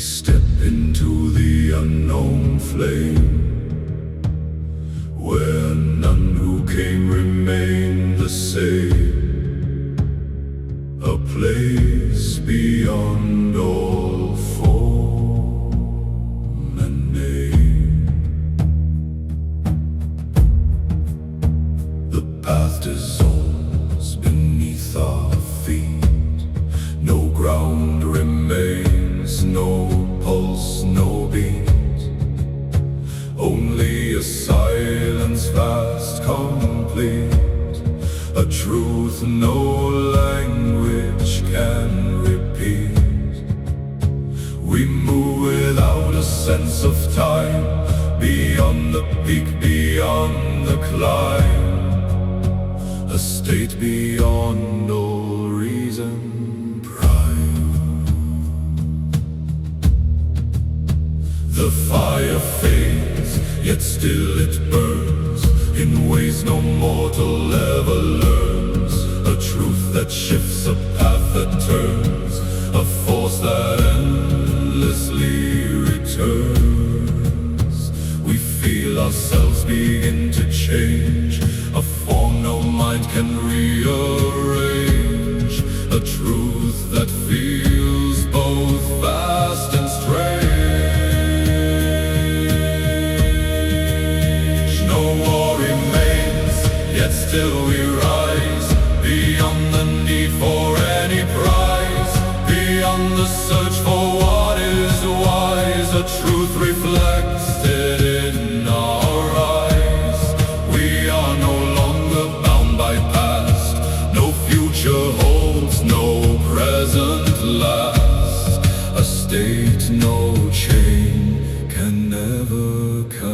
step into the unknown flame, where none who came remain the same, a place beyond all form and name. The path dissolves beneath our feet, no ground remains, no pulse, no beat, only a silence vast, complete, a truth no language can repeat. We move without a sense of time, beyond the peak, beyond the climb, a state beyond all reason. The fire fades, yet still it burns, in ways no mortal ever learns, a truth that shifts, a path that turns, a force that endlessly returns. We feel ourselves begin to change, a form no mind can rearrange, a truth that feels both vast and strange. Still we rise, beyond the need for any prize, beyond the search for what is wise, a truth reflected in our eyes. We are no longer bound by past, no future holds, no present lasts, a state no chain can never cast.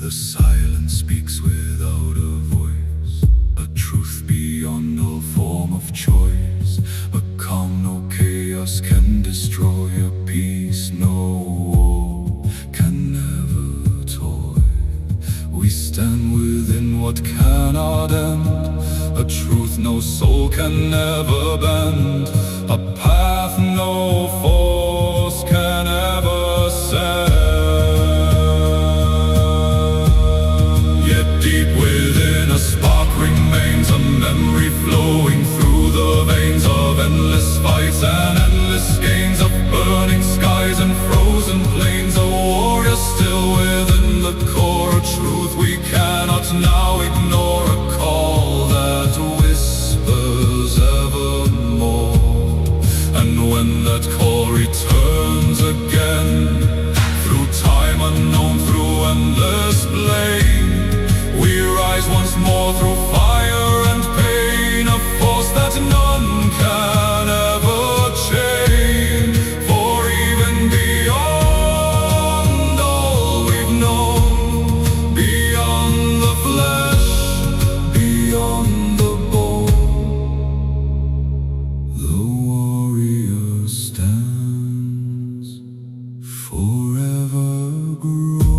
The silence speaks without a voice, a truth beyond all form of choice, a calm no chaos can destroy, a peace no war can never toy. We stand within what cannot end, a truth no soul can never bend, a path no force can ever send. Memory flowing through the veins of endless fights and endless gains, of burning skies and frozen plains, a warrior still within the core, a truth we cannot now ignore, a call that whispers evermore. And when that call returns again, through time unknown, through endless blame, we rise once more through fire and pain, a force that none can ever chain. For even beyond all we've known, beyond the flesh, beyond the bone, the warrior stands forever grown.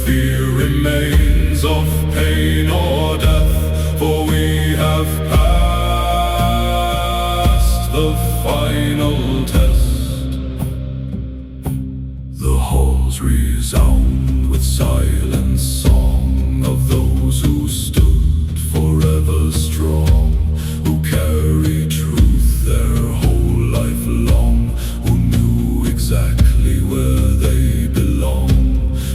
fear remains of pain or death, for we have passed the final test. The halls resound with silent song of those who stood forever strong, who carried truth their whole life long, who knew exactly where they belong.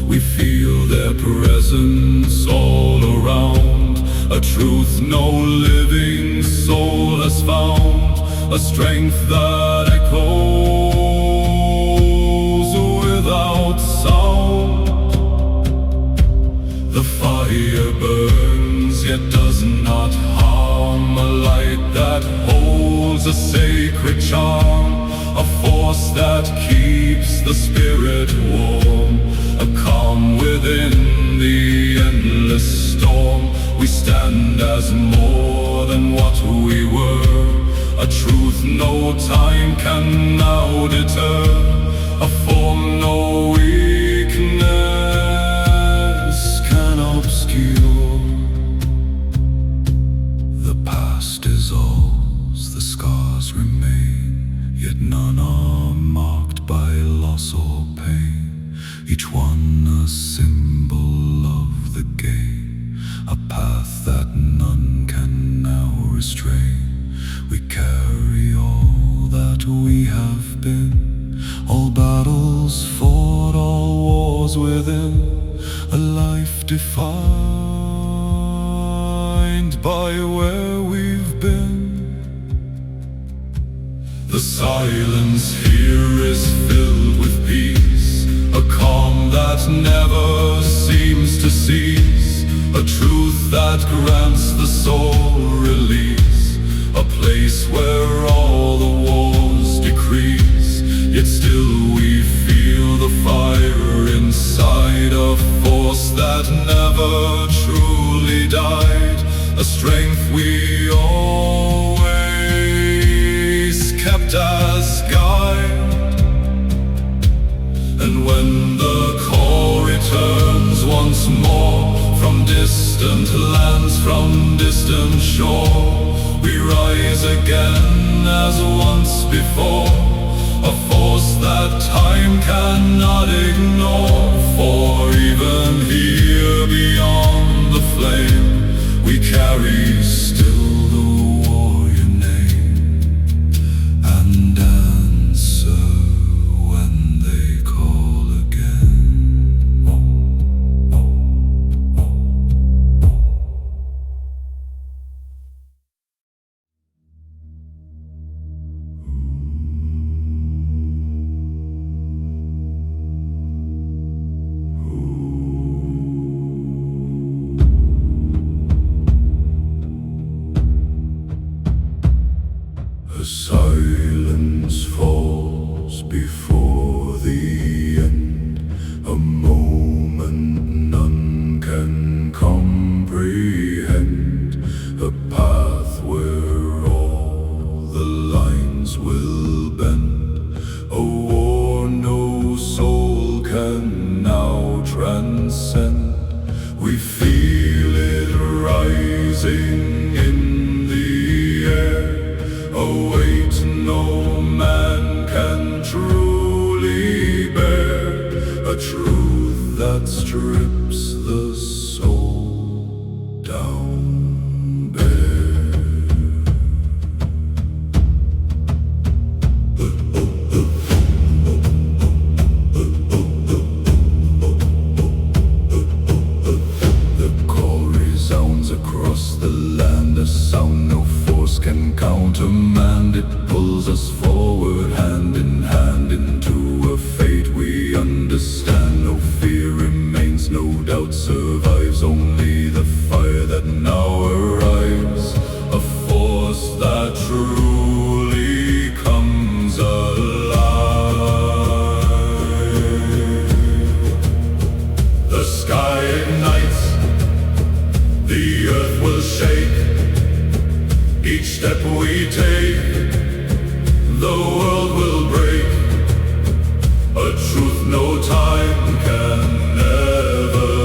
We feel their presence all around, a truth no living soul has found, a strength that echoes without sound. The fire burns yet does not harm, a light that holds a sacred charm, a force that keeps the spirit warm, a calm within the endless storm. We stand as more than what we were, a truth no time can now deter, a form no weakness can obscure. The past dissolves, the scars remain, yet none are marked by loss or pain, each one a symbol of the game, a path that none can now restrain. We carry all that we have been, all battles fought, all wars within, a life defined by where we've been. The silence here is filled with peace, a calm that never seems to cease, a truth that grants the soul release, a place where all the wars decrease, yet still we feel the fire inside, a force that never truly died, a strength we always kept as guide. And when the call returns once more, from distant lands, from distant shore, we rise again as once before, a force that time cannot ignore. For even here beyond the flame, we carry still the warrior name, and answer when they call again. Silence falls before the end, a moment none can comprehend, a path where all the lines will bend, a war no soul can now transcend. We feel it rising in the air, a weight no man can truly bear, a truth that strips the soul down bare. The call resounds across the land, a sound no force can countermand. It pulls us forward hand in hand into a fate we understand. No fear remains, no doubt survives, only the fire that now arrives, a force that truly comes alive. The sky ignites, the earth will shake, each step we take, the world will break, a truth no time can ever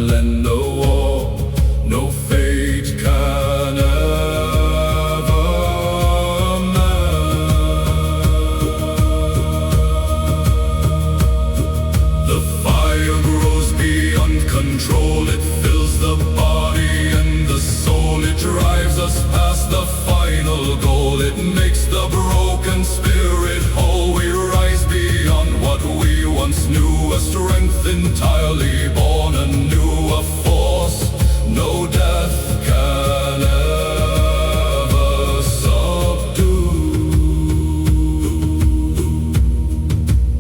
will end the war. No fate can ever mend. The fire grows beyond control. It fills the body and the soul. It drives us past the final goal. It makes the broken spirit whole. We rise beyond what we once knew. A strength entirely born anew. A force no death can ever subdue.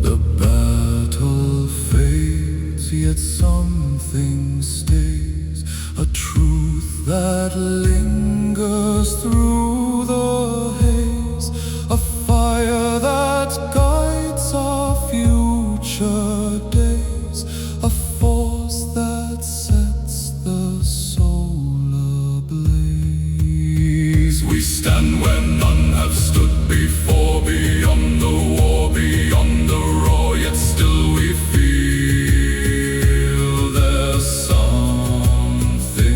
The battle fades, yet something stays. A truth that lingers through the haze. A fire that guides our future days. A force that sets the soul ablaze. We stand where none have stood before. Beyond the war, beyond the roar. Yet still we feel there's something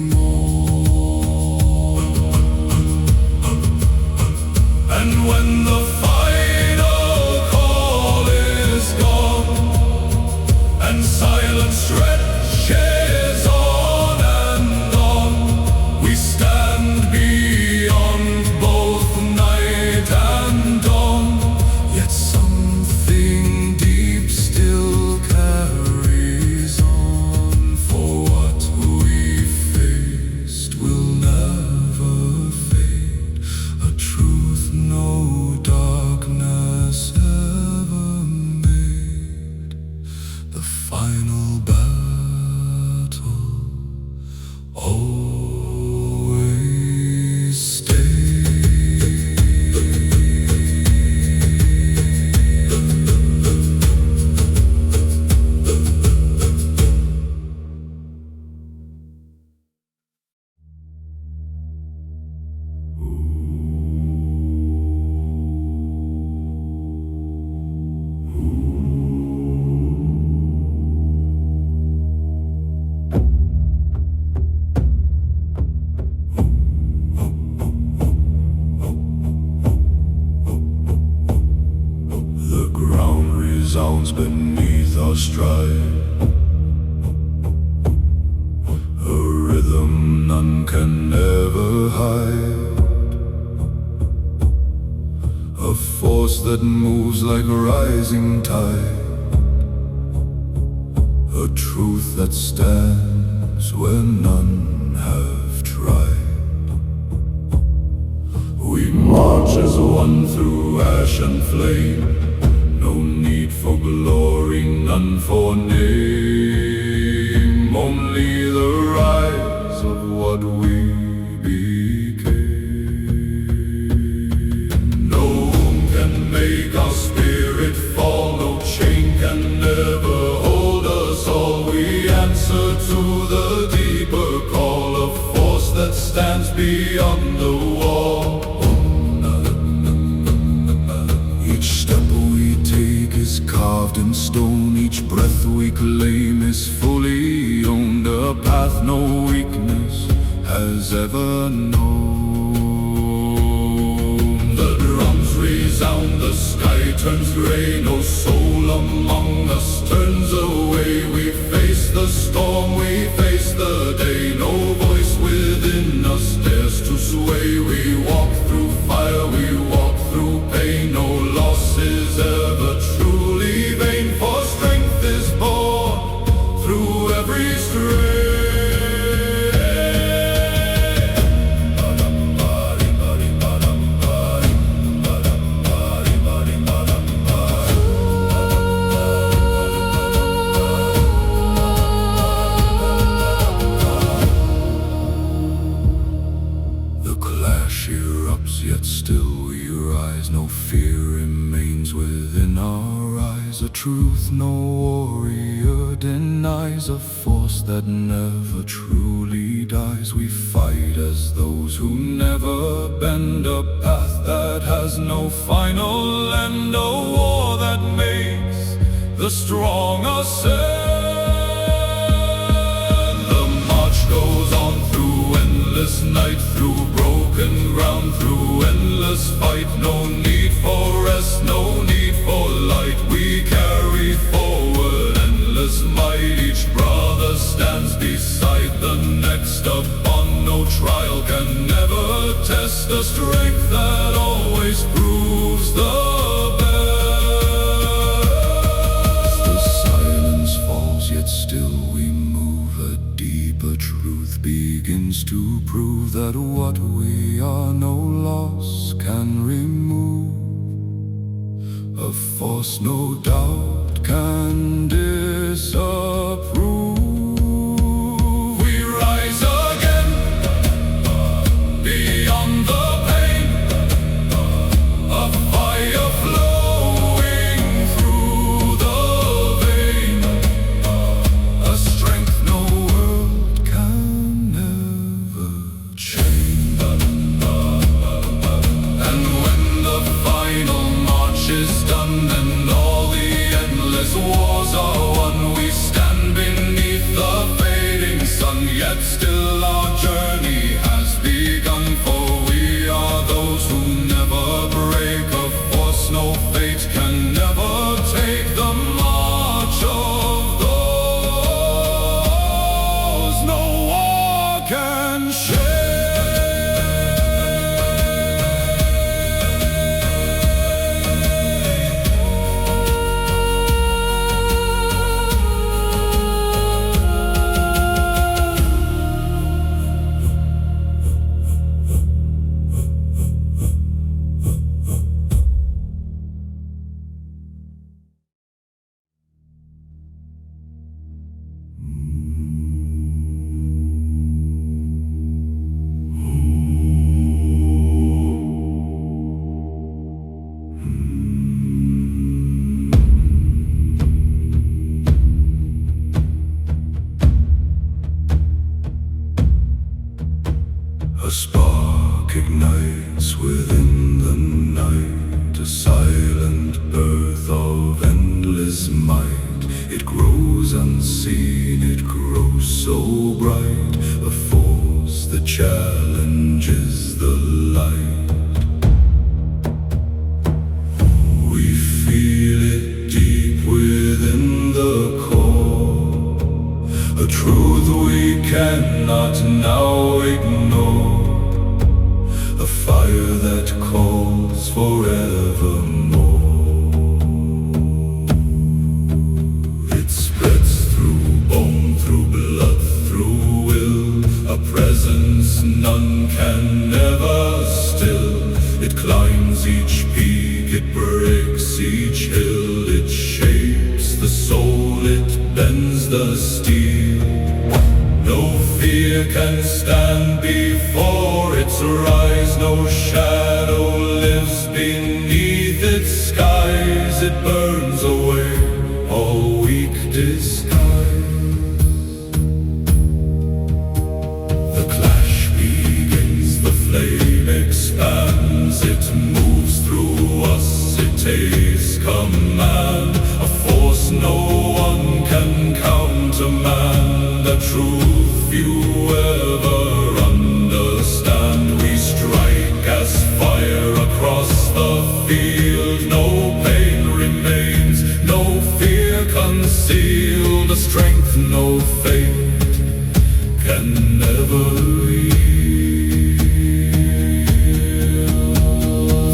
more. And when the final call is gone and silence stretches on and on, we stand beyond both night and dawn. Yet something deep still carries on. For what we faced will never fade. A truth no darkness ever made. The final battle always stays. The ground resounds beneath our stride. A rhythm none can ever hide. A force that moves like a rising tide. A truth that stands where none have tried. We march as one through ash and flame. No need for glory, none for name. Only the rise of what we became. No one can make our spirit fall. No chain can never hold us all. We answer to the deeper call. A force that stands beyond the wall. Each step we take is carved in stone. Each breath we claim is fully owned. A path no weakness has ever known. The drums resound, the sky turns gray. No soul among us turns away. We face the storm, we face the day. No voice within us dares to sway. We walk through fire, we walk through pain. No loss is ever truly vain. For strength is born through every strain. The clash erupts, yet still we rise. No fear remains within our eyes. A truth no warrior denies. A force that never truly dies. We fight as those who never bend. A path that has no final end. A war that makes the strong ourselves. trial can never test the strength that always proves the best. The silence falls, yet still we move. A deeper truth begins to prove that what we are no loss can remove. A force no doubt can disapprove. We rise again, beyond the pain, a fire flowing through the vein, a strength no world can ever change. And when the final march is done and all the endless wars are won, we stand beneath the fading sun, yet still our journey has begun. For we are those who never break, a force no fate can never take. The march of those no war can shake. A spark ignites within the night, a silent birth of endless might. It grows unseen, it grows so bright, a force that challenges the light. We feel it deep within the core, a truth we cannot now ignore. A fire that calls forevermore. It spreads through bone, through blood, through will, a presence none can ever still. It climbs each peak, it breaks each hill, it shapes the soul, it bends the steel. No fear can stand before its rise, no shadow lives beneath its skies. It burns away all weak disguise. The clash begins, the flame expands, it moves through us, it takes command. A force no one can countermand, a truth few ever understand. We strike as fire across the field. No pain remains, no fear concealed, a strength no fate can never yield.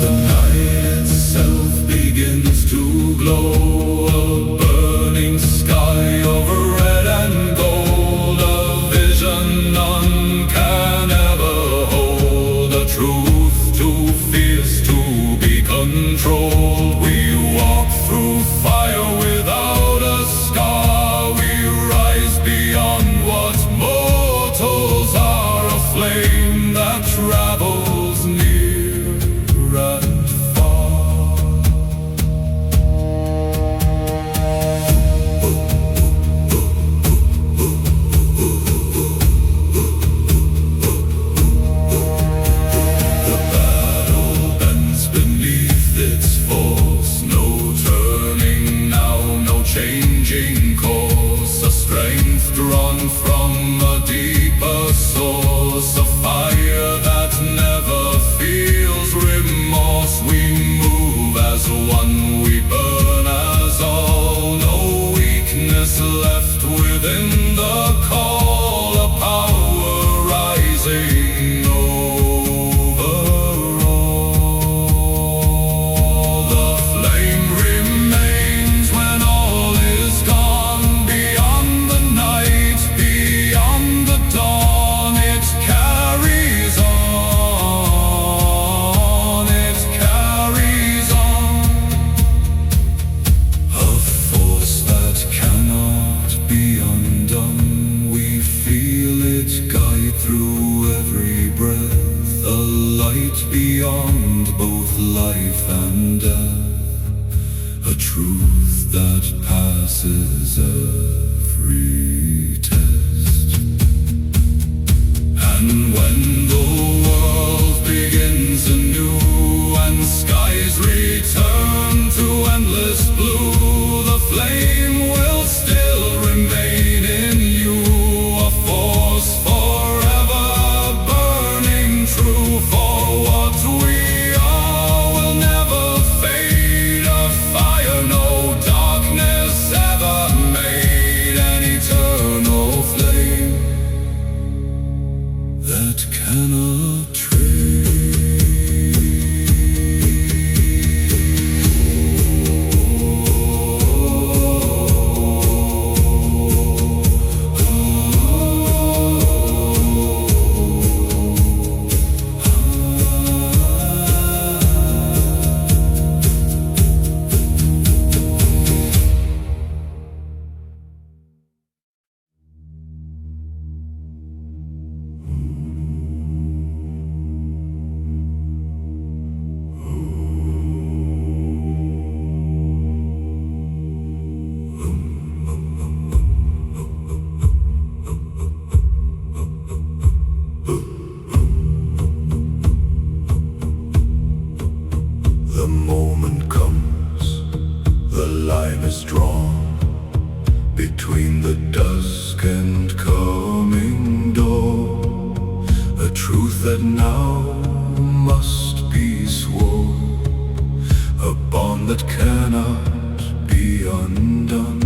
The night itself begins to glow, a burning sky over red and gold, a vision none can ever hold, a truth too fierce to be controlled. We walk through fire without a scar, we rise beyond what mortals are, a flame that travels near and far. The battle bends beneath its force, no turning now, no changing course, a strength drawn from a deeper source, a fire that never feels remorse. We move as one, we burn as all, no weakness left within the call, a power rising light beyond both life and death, a truth that passes every test. And when the world begins anew and skies return to endless blue, the flame will still remain in you, a force forever burning true. For what we are will never fade, a fire no darkness ever made, an eternal flame that cannot trade. The moment comes, the line is drawn between the dusk and coming dawn, a truth that now must be sworn, a bond that cannot be undone.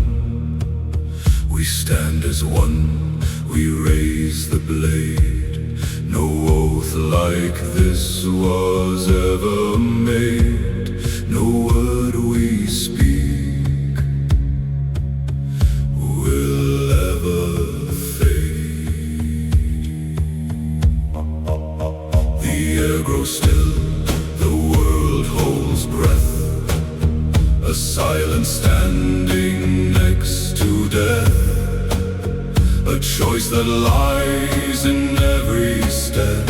We stand as one, we raise the blade, no oath like this was ever made, no word we speak will ever fade. The air grows still, the world holds breath, a silence standing next to death, a choice that lies in every step,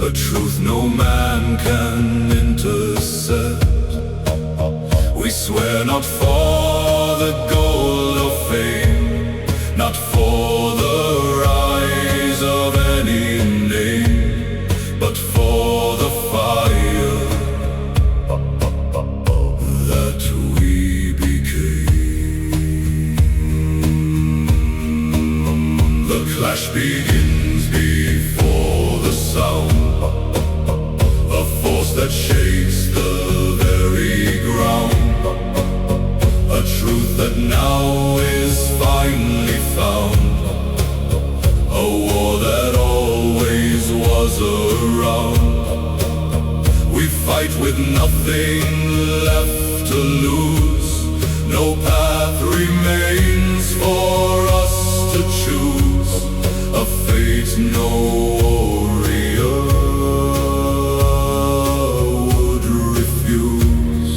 a truth no man can intercept. We swear not for the gold of fame, not for the rise of any name, but for the fire that we became. The clash begins before the sound, a force that shakes the very ground, a truth that now is finally found, a war that always was around. We fight with nothing left to lose, no path remains for us to choose, a fate no warrior would refuse.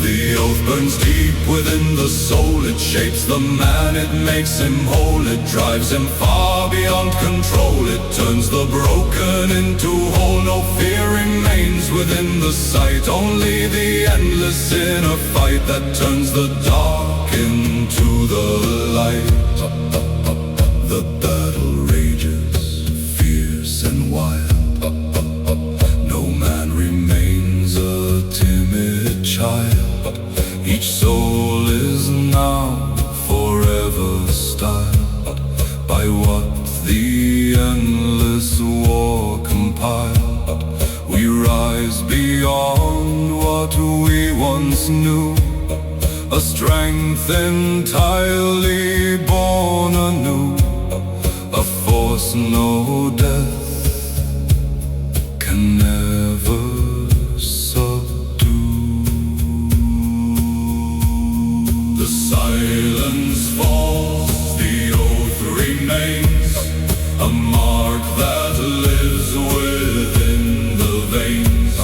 The oath burns deep within the soul, it shapes the man, it makes him whole, it drives him far beyond control, it turns the broken into whole. No fear remains within the sight, only the endless inner fight that turns the dark into the light. The battle rages, fierce and wild, no man remains a timid child, each soul is now forever styled by what the endless war compiled. We rise beyond what we once knew, a strength entirely born anew, a force no death can never subdue. The silence falls, the oath remains, a mark that lives within the veins,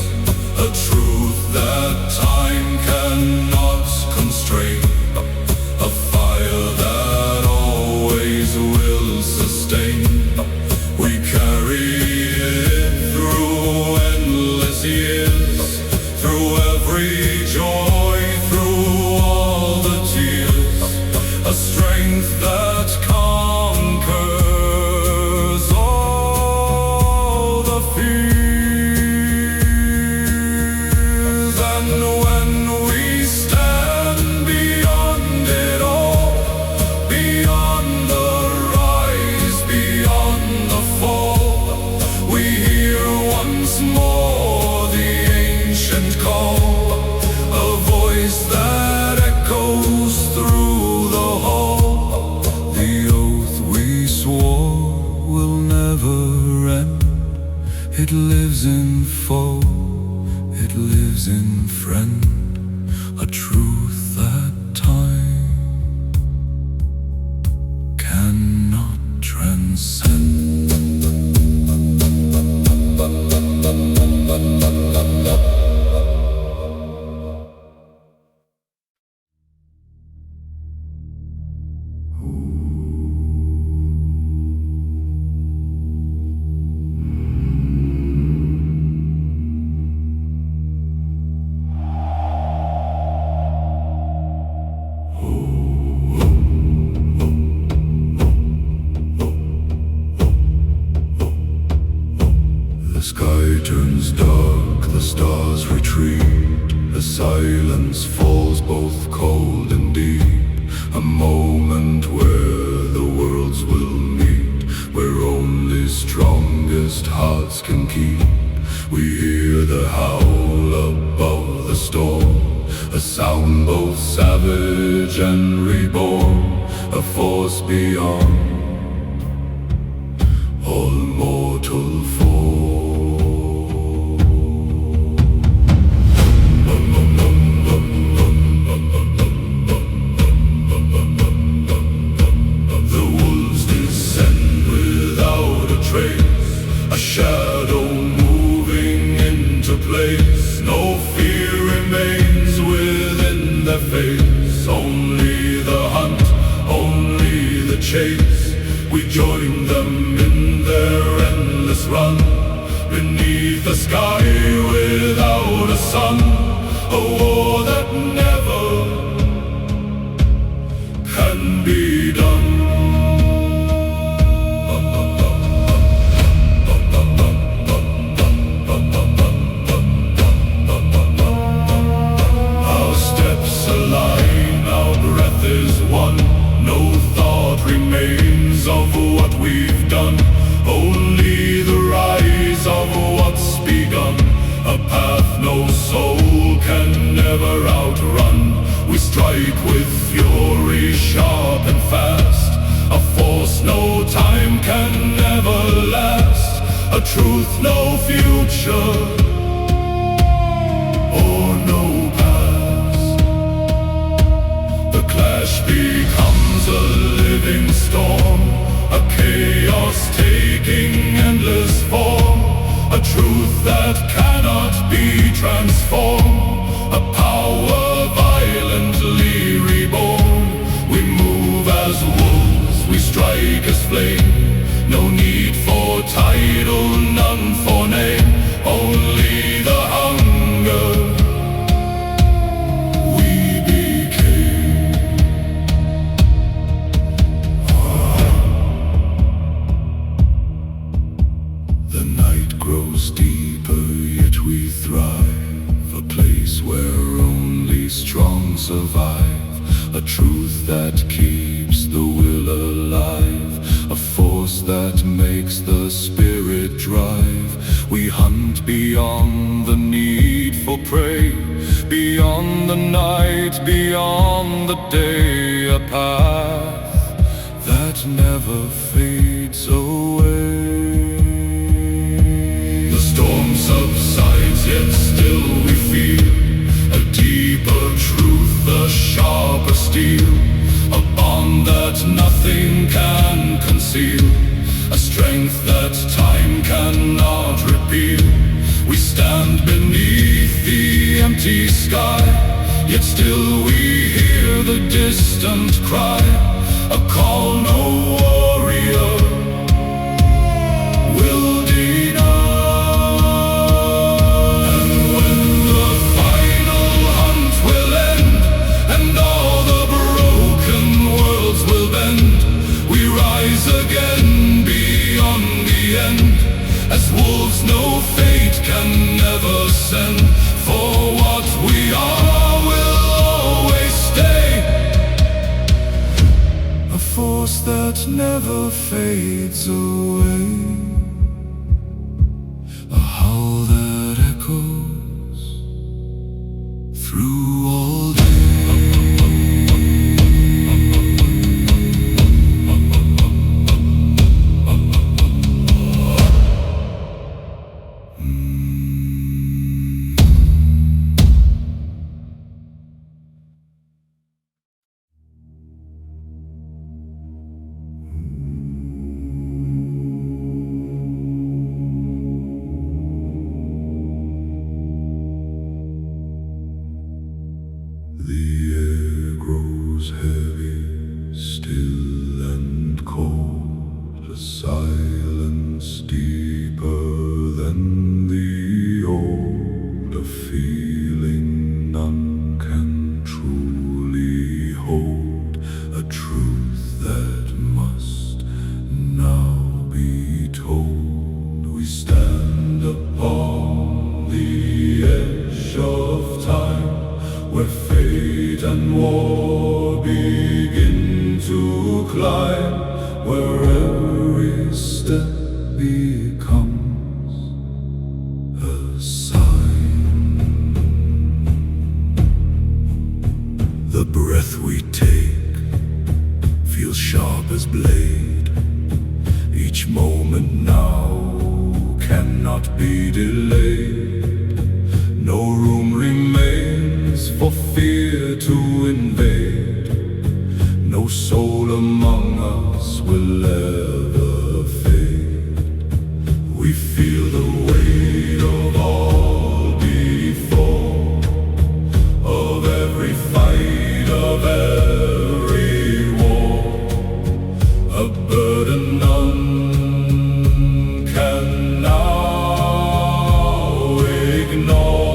a truth that time cannot constrain, a fire that always will sustain. strength that conquers all the fears. And when we stand beyond it all, beyond the rise, beyond the fall, we hear once more the ancient call, a voice that echoes through the hall. The oath we swore will never end. It lives in foe, it lives in friend, a truth that time cannot transcend. The sky turns dark, the stars retreat, the silence falls both cold and deep. A moment where the worlds will meet, where only strongest hearts can keep. We hear the howl above the storm, a sound both savage and reborn, a force beyond all mortal form. A shadow moving into place. No fear remains within their face. Only the hunt, only the chase. We join them in their endless run, beneath a sky without a sun. A war that never can be done. Of what we've done, only the rise of what's begun. A path no soul can never outrun. We strike with fury sharp and fast, a force no time can never last, a truth no future or no past. The clash becomes a living storm, a chaos taking endless form, a truth that cannot be transformed, a power violently reborn. We move as wolves, we strike as flame. No need for title, none for name, only the hunger we became. The night grows deeper, yet we thrive, a place where only strong survive, a truth that keeps the will alive, a force that makes the spirit drive. We hunt beyond the need for prey, beyond the night, beyond the day, a path that never fades away. The storm subsides, yet still we feel a deeper truth, a sharper steel, a bond that nothing can conceal, a strength that time cannot repeal. We stand beneath the empty sky, yet still we hear the distant cry, a call no warrior will deny. And when the final hunt will end, and all the broken worlds will bend, force that never fades away, a howl that echoes through all day. The air grows heavy, still and cold, a silence deeper than the old, a feeling none can truly hold, a truth that must now be told. We stand upon the edge of time, where fate and war begin to climb, where every step becomes a sign. The breath we take feels sharp as blade. Each moment now cannot be delayed. No room remains for fear to invade. No soul among us will ever fade. We feel the weight of all before, of every fight, of every war, a burden none can now ignore.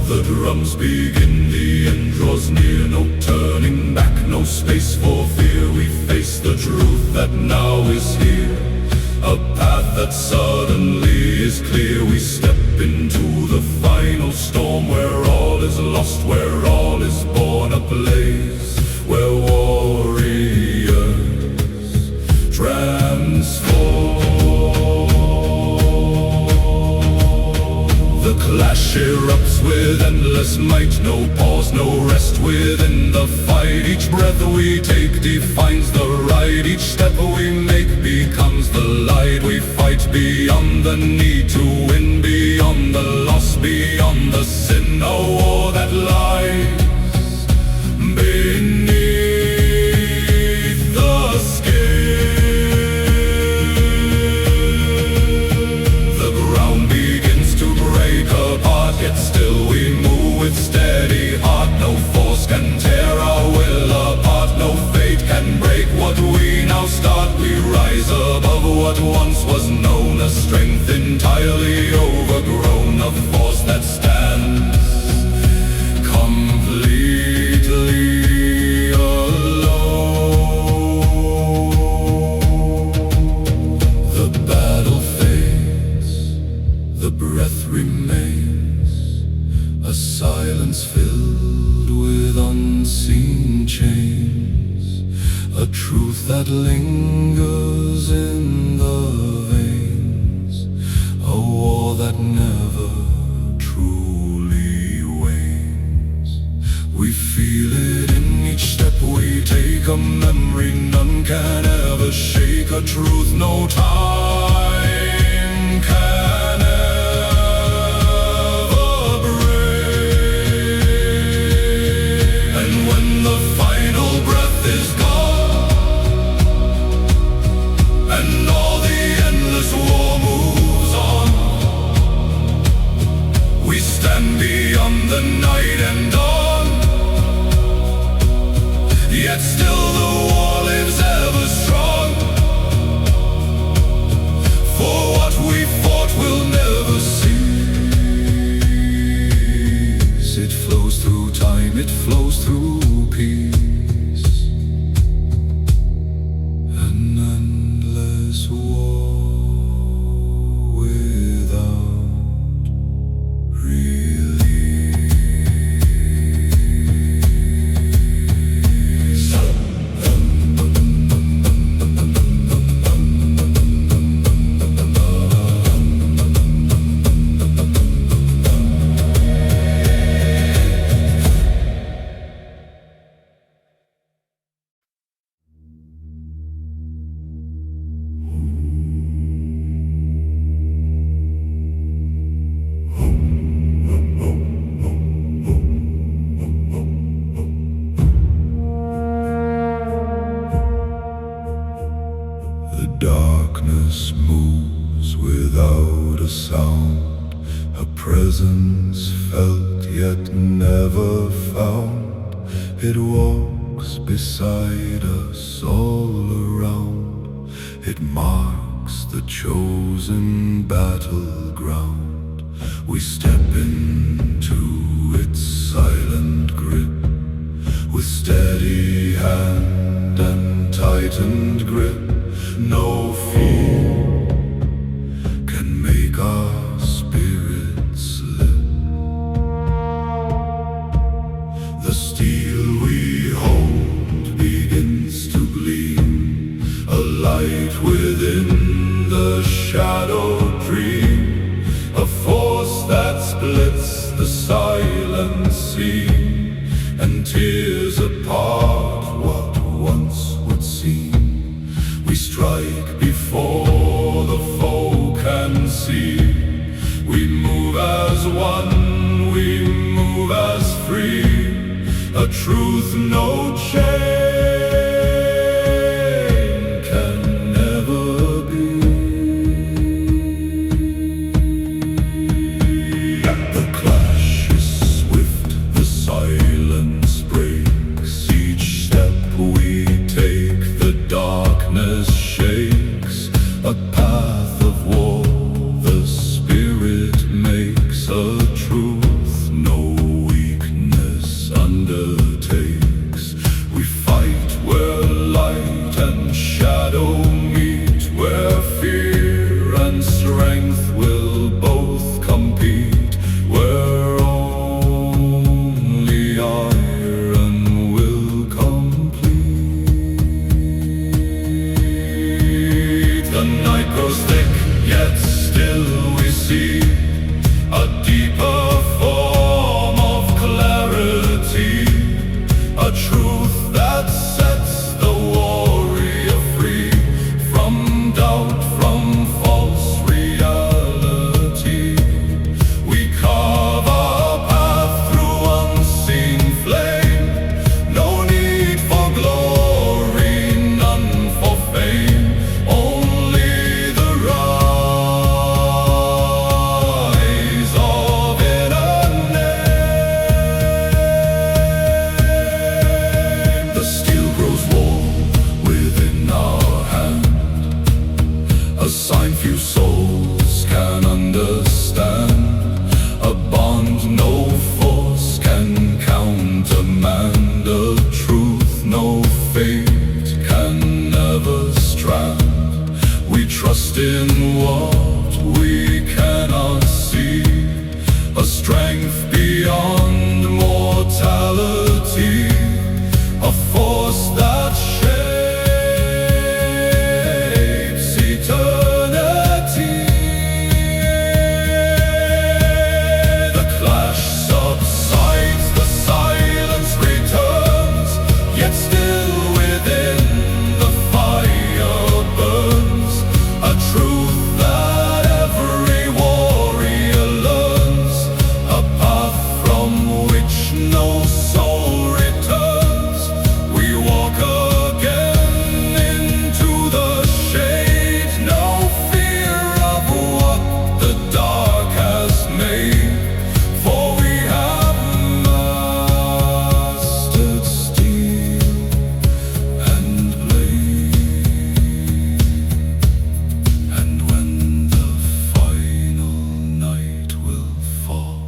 The drums begin, the end draws near, no turning back, no space for fear. We face the truth that now is here, a path that suddenly is clear. We step into the final storm, where all is lost, where all is born ablaze, where warriors transform. The clash erupts with endless might, no pause, no rest within the fight. Each breath we take defines the right, each step we make becomes the light. We fight beyond the need to win, beyond the loss, beyond the sin, a war that lies beneath the skin. The ground begins to break apart, yet still we move with steady heart. No force can tear our will apart, no fate can break what we now start. We rise above what once was known, a strength entirely overgrown, a force that stands completely alone. The battle fades, the breath remains, a silence filled with unseen chains, a truth that lingers in the veins, a war that never truly wanes. We feel it in each step we take, a memory none can ever shake, a truth no time can ever break. And when the final breath is gone, and all the endless war moves on, we stand beyond the night and dawn, yet still the war lives ever strong. For what we fought will never cease. It flows through time, it flows through peace, an endless war without release. darkness moves without a sound, a presence felt yet never found. It walks beside us all around. It marks the chosen battleground. We step into its silent grip, with steady hand and tightened grip. No fear can make our spirits slip. The steel we hold begins to gleam, a light within the shadowed dream, a force that splits the silent sea and tears apart what once would seem. We strike before the foe can see. We move as one, we move as free, a truth no chain can never be. The clash is swift, the silence breaks. Each step we take, the darkness shakes. A path of war the spirit makes, a truth no weakness undertakes. We fight where light and shadow meet, where fear and strength will both compete, where only iron will complete. The night grows thick, yet still we see a deeper form of clarity, a truth that sets the warrior free from doubt, from false reality. We carve our path through unseen flame. No need for glory, none for fame, only the rise of inner name. The steel grows warm within our hand, a sign few souls can understand, a bond no force can countermand, a truth no fate can ever strand. We trust in what we cannot see, a strength beyond mortality, a force that shapes eternity. The clash subsides, the silence returns, yet still within the fire burns, a truth that every warrior learns, a path from which no soul returns. We walk again into the shade, no fear of what the dark has made, for we have mastered steel and blade. And when the final night will fall,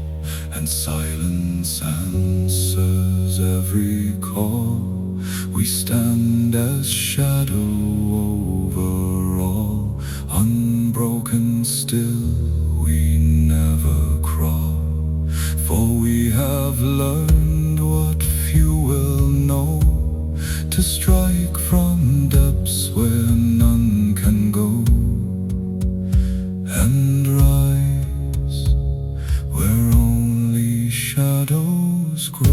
and silence answers every call, we stand as shadow over all, unbroken still we never crawl, for we have learned what few will know, to strike from depths where none can go, and rise where only shadows grow.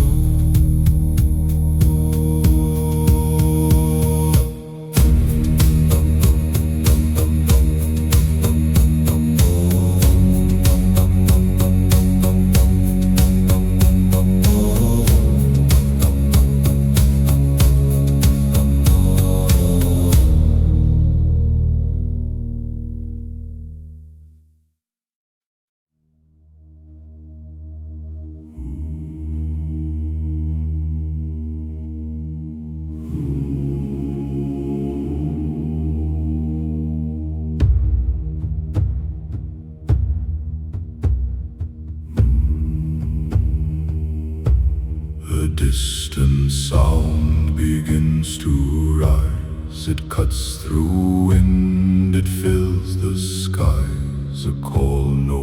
distant sound begins to rise. It cuts through wind, it fills the skies. A call no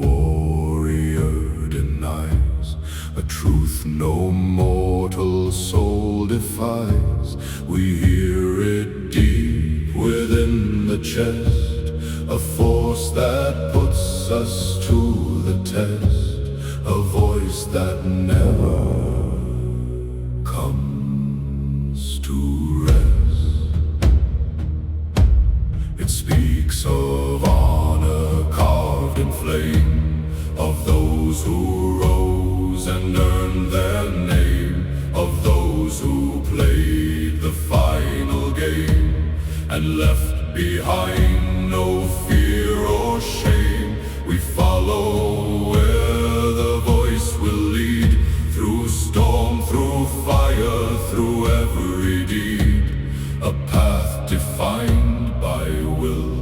warrior denies, a truth no mortal soul defies. We hear it deep within the chest, a force that puts us to the test, a voice that never comes to rest. It speaks of honor carved in flame, of those who rose and earned their name, of those who played the final game and left behind no fear or shame. We follow where the voice will lead, through storm, through fire, through every deed, a path defined by will,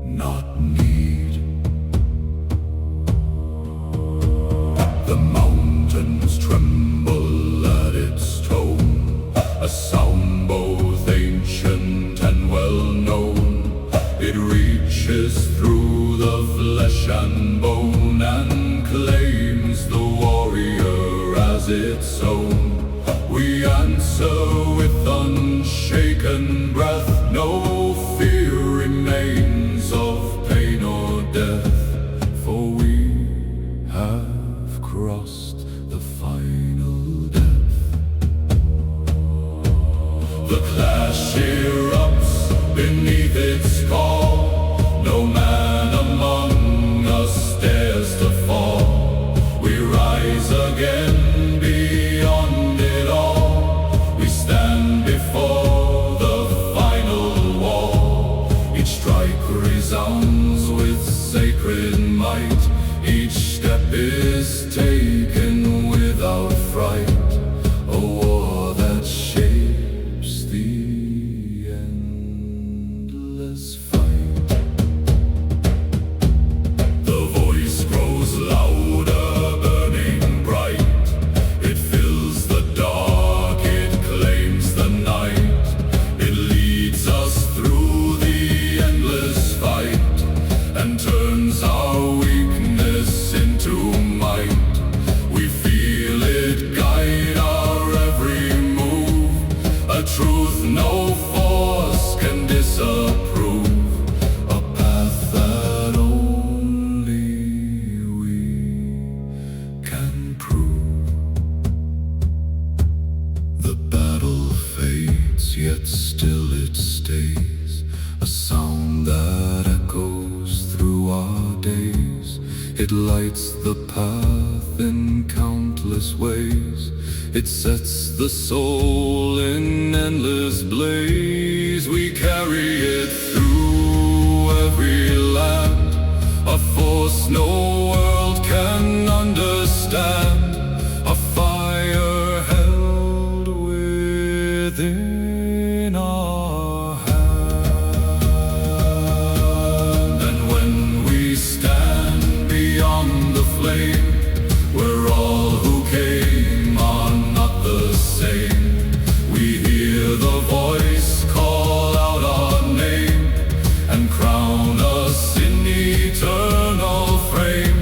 not need. The mountains tremble at its tone, a sound both ancient and well known. It reaches through the flesh and bone and claims the warrior as its own. We answer with unshaken breath, no fear remains of pain or death, for we have crossed the final death. The clash erupts beneath its call, no man among us dares to fall. We rise again beyond it all, we stand before the final wall. Each strike resounds with sacred might, each step is taken without fright, a war that shapes the endless fight. The voice grows louder, burning bright. It fills the dark, it claims the night. It leads us through the endless fight and turns our weakness into might. We feel it guide our every move, a truth no force can disapprove, a path that only we can prove. The battle fades, yet still it stays, a sound that echoes through our days. It lights the path in countless ways, it sets the soul in endless blaze. We carry it through every land, a force no world can understand, a fire held within our hand. And when we stand beyond the flame, where all who came are not the same, we hear the voice call out our name and crown us in eternal frame.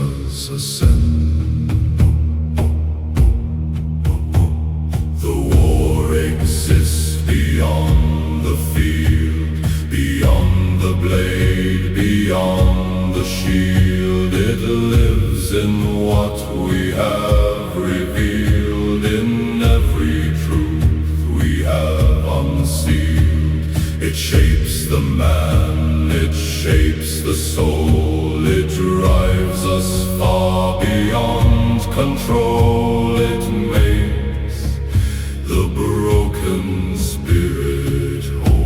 us ascend. The war exists beyond the field, beyond the blade, beyond the shield. It lives in what we have revealed, in every truth we have unsealed. It shapes the man, it shapes the soul, it drives us far beyond control. It makes the broken spirit whole.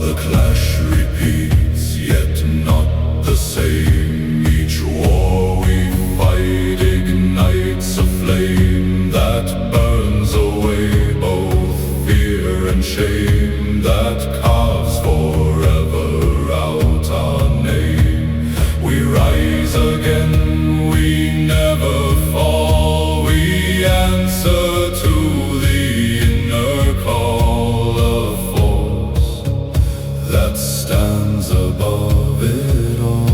The clash repeats, yet not the same. Each war we fight ignites a flame that burns away both fear and shame, that carves forever out our name. We rise again, we never fall. We answer to the inner call, a force that stands above it all.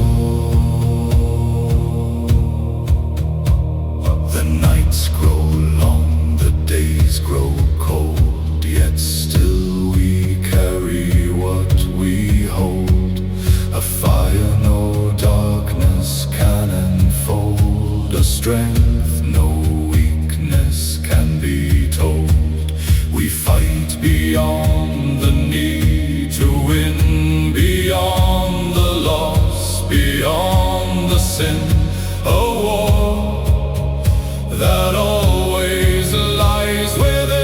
The nights grow long, the days grow cold, yet still we carry what we hold. A fire no darkness can enfold, a strength no weakness can be told. We fight beyond the need to win, beyond the loss, beyond the sin. A war that always lies within.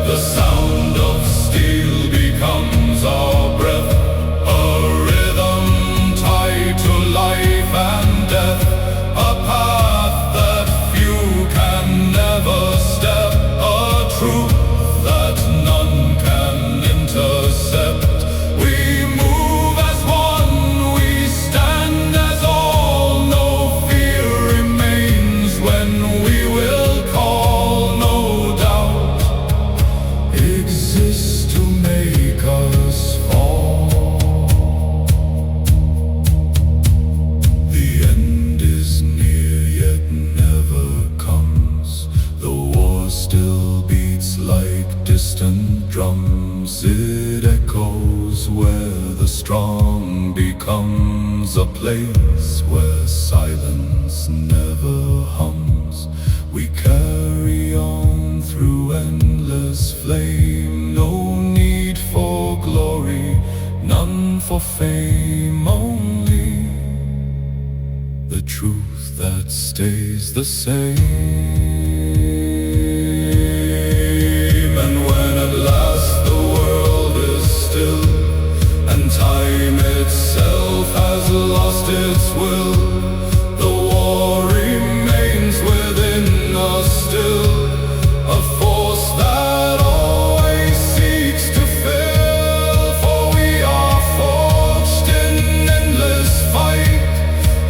The sound of steel becomes our breath, a rhythm tied to life and death, a path that few can never step, a truth that none can intercept. We move as one, we stand as all. No fear remains when we will call. No doubt exists to make us fall. The end is near yet never comes. The war still beats like distant drums. It echoes where the strong becomes a place where silence never hums. We carry on through endless flame. No need for glory, none for fame, only the truth that stays the same. And when at last the world is still, and time itself has lost its will, the war remains within us still, a force that always seeks to fill. For we are forged in endless fight,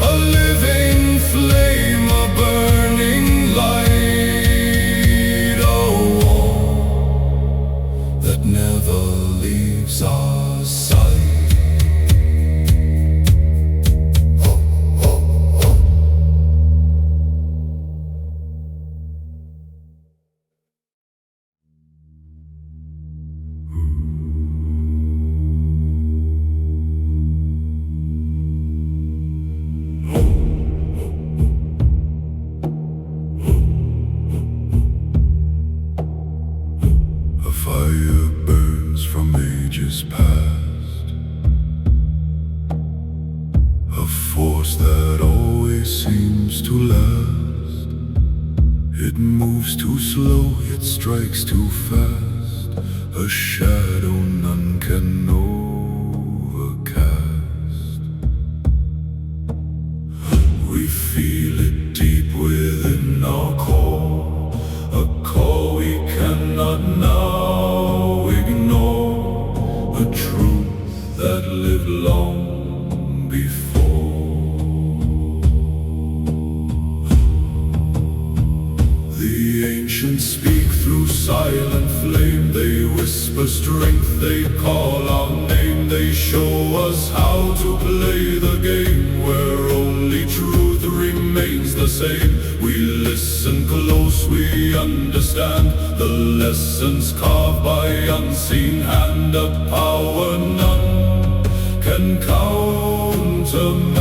a living flame, a burning light, a war that never leaves our sight. A fire burns from ages past, a force that always seems to last. It moves too slow, it strikes too fast, a shadow none can overcast. We feel it deep within our core, a core we cannot now ignore, a truth that lived long before. The ancients speak through silent flame, they whisper strength they call our name, they show us how to play the game, where only truth remains the same. We listen close, we understand the lessons carved by unseen hand, a power none can countermand.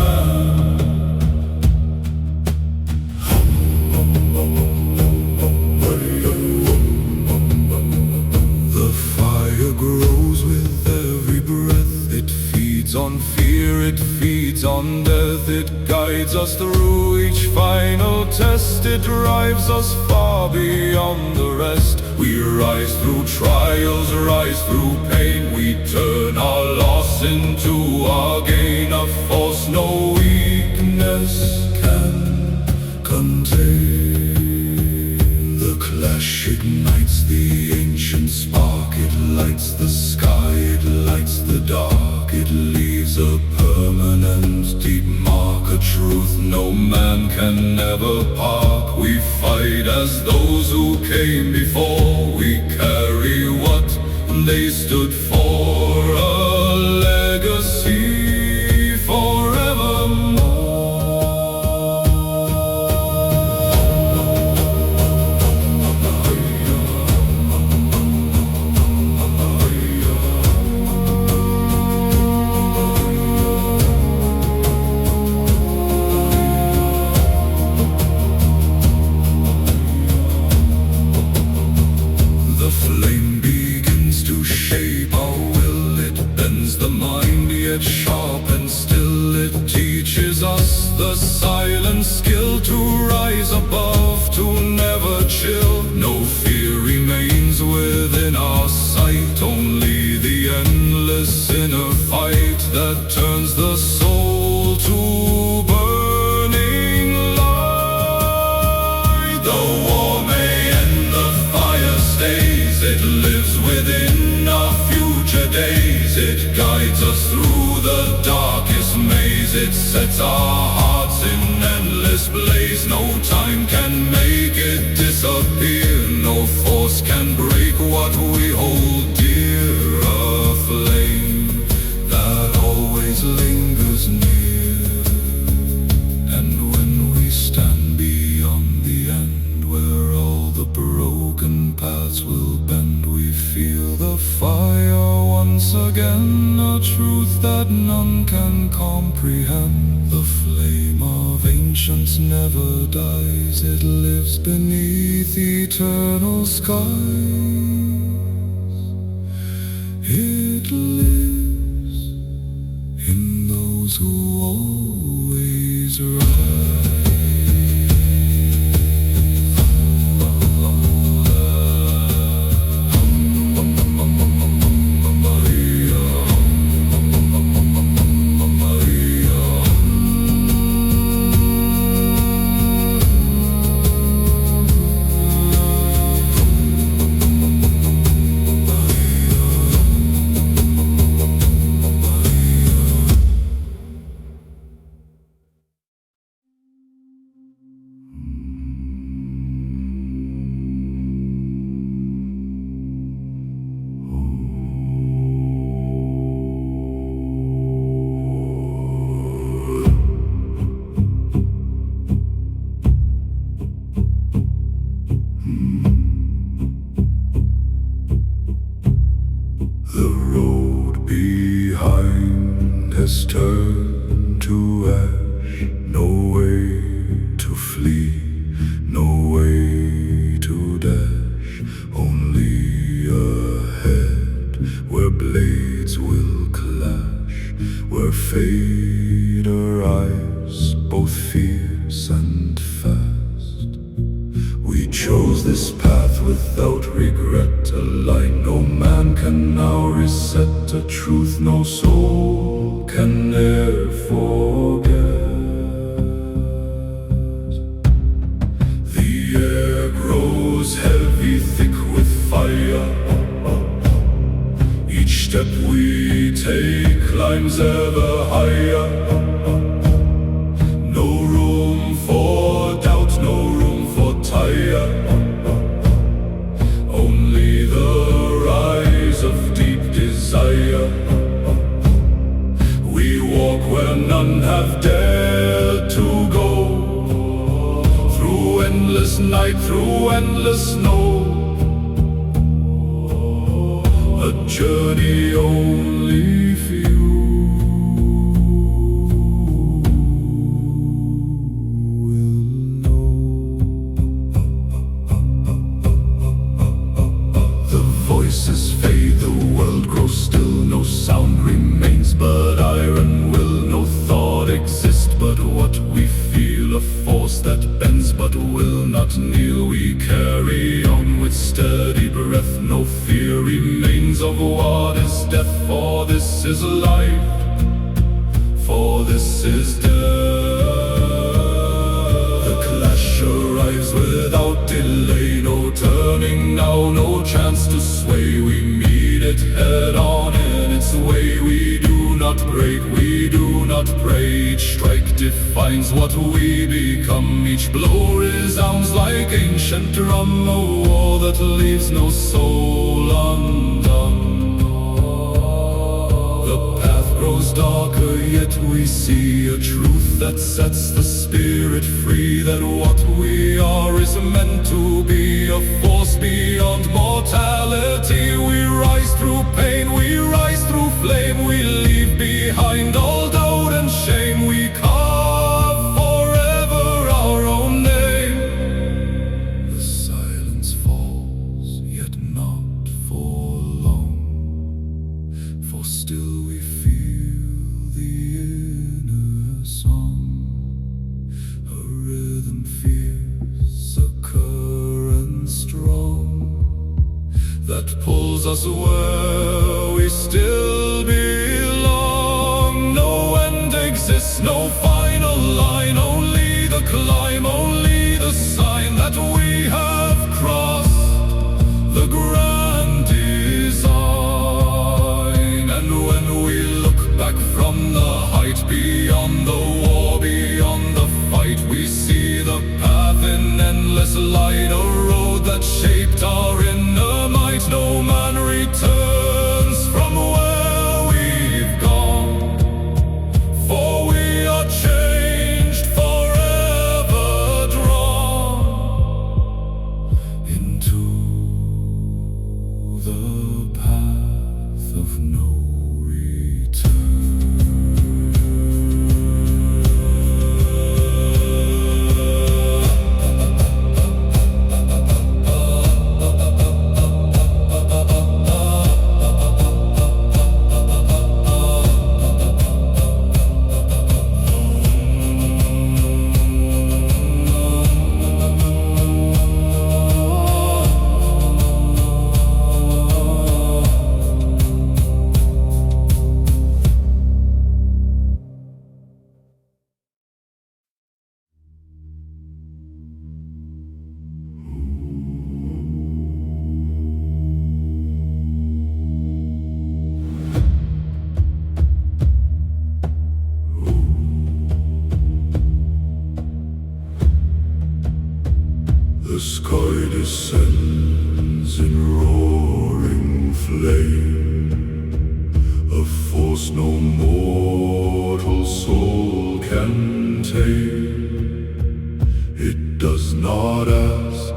Grows with every breath. It feeds on fear, it feeds on death. It guides us through each final test. It drives us far beyond the rest. We rise through trials, rise through pain. We turn our loss into our gain, a force no weakness can contain. The clash ignites the ancient spark. It lights the sky, it lights the dark. It leaves a permanent deep mark, a truth no man can ever park. We fight as those who came before. We carry what they stood for, a legacy forevermore. Sharp and still, it teaches us the silent skill to rise above, to never chill. No fear remains within our sight, only the endless inner fight that turns the soul to burning light. The war may end, the fire stays, it lives within our future days. It guides us through the darkest maze. It sets our hearts in endless blaze. No time can make it disappear. No force can break what we hold dear. A flame that always lingers near. And when we stand beyond the end, where all the broken paths will bend, we feel the fire once again, a truth that none can comprehend. The flame of ancients never dies, it lives beneath eternal skies. It lives in those who always rise. Has turned to ash, no way to flee, no way to dash, only ahead, where blades will clash, where fate arrives, both fierce and fast. We chose this path without regret, a line no man can now reset, a truth no soul can ne'er forget. The air grows heavy, thick with fire. Each step we take climbs ever higher. No room for doubt, no room for tire. Only the rise of deep desire. endless know. A journey only few will know. The voices fade, the world grows still, no sound remains but iron will. No thought exists but what we feel, a force that bends but will not kneel. We carry on with steady breath, no fear remains of what is death. For this is life, for this is death. The clash arrives without delay, no turning now, no chance to sway. We meet it head on in its way. We do not break, we do not pray. Each strike defines what we become. Each blow resounds like ancient drum, a war that leaves no soul undone. The path grows darker, yet we see a truth that sets the spirit free. That what we are is meant to be, a force beyond mortality. We rise through pain, we rise through flame. We leave behind all doubt and shame. We carve forever our own name. The silence falls, yet not for long, for still we feel the inner song. A rhythm fierce, a current strong, that pulls us where we still belong. No end exists, no final line, only the climb, only the sign that we have crossed the grand design. And when we look back from the height, beyond the war, beyond the fight, we see the path in endless light, a road that shaped our inner might. No man returns from where we've gone, for we are changed, forever drawn into the path of no return. The sky descends in roaring flame, a force no mortal soul can tame. It does not ask,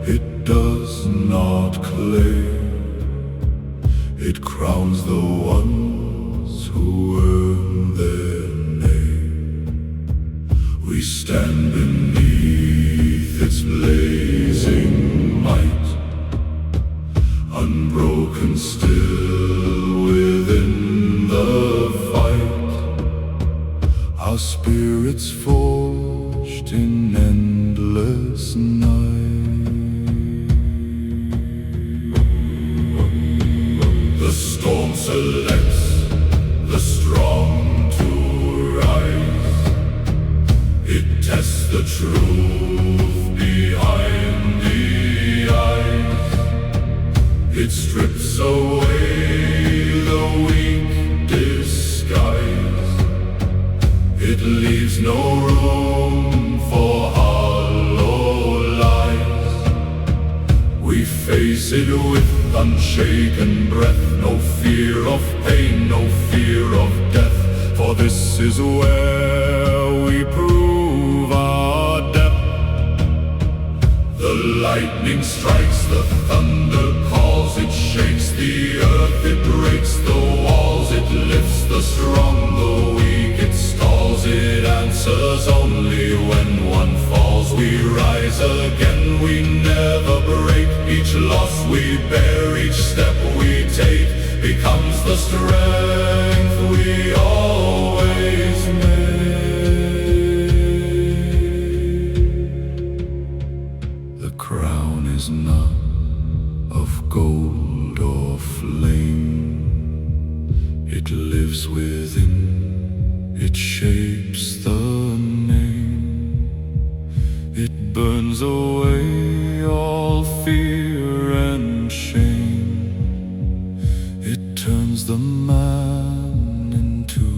it does not claim. It crowns the ones who earn their name. We stand beneath its blazing might, unbroken still within the fight. Our spirits forged in endless night. The storm selects the strong to rise. It tests the truth behind the eyes. It strips away the weak disguise. It leaves no room for hollow lies. We face it with unshaken breath, no fear of pain, no fear of death. For this is where we prove our depth. The lightning strikes, the thunder calls, it shakes the earth, it breaks the walls, it lifts the strong, the weak, it stalls, it answers only when one falls. We rise again, we never break, each loss we bear, each step we take becomes the strength we always made. The crown is not of gold or flame, it lives within, it shapes the name, it burns away all fear and shame, it turns the man into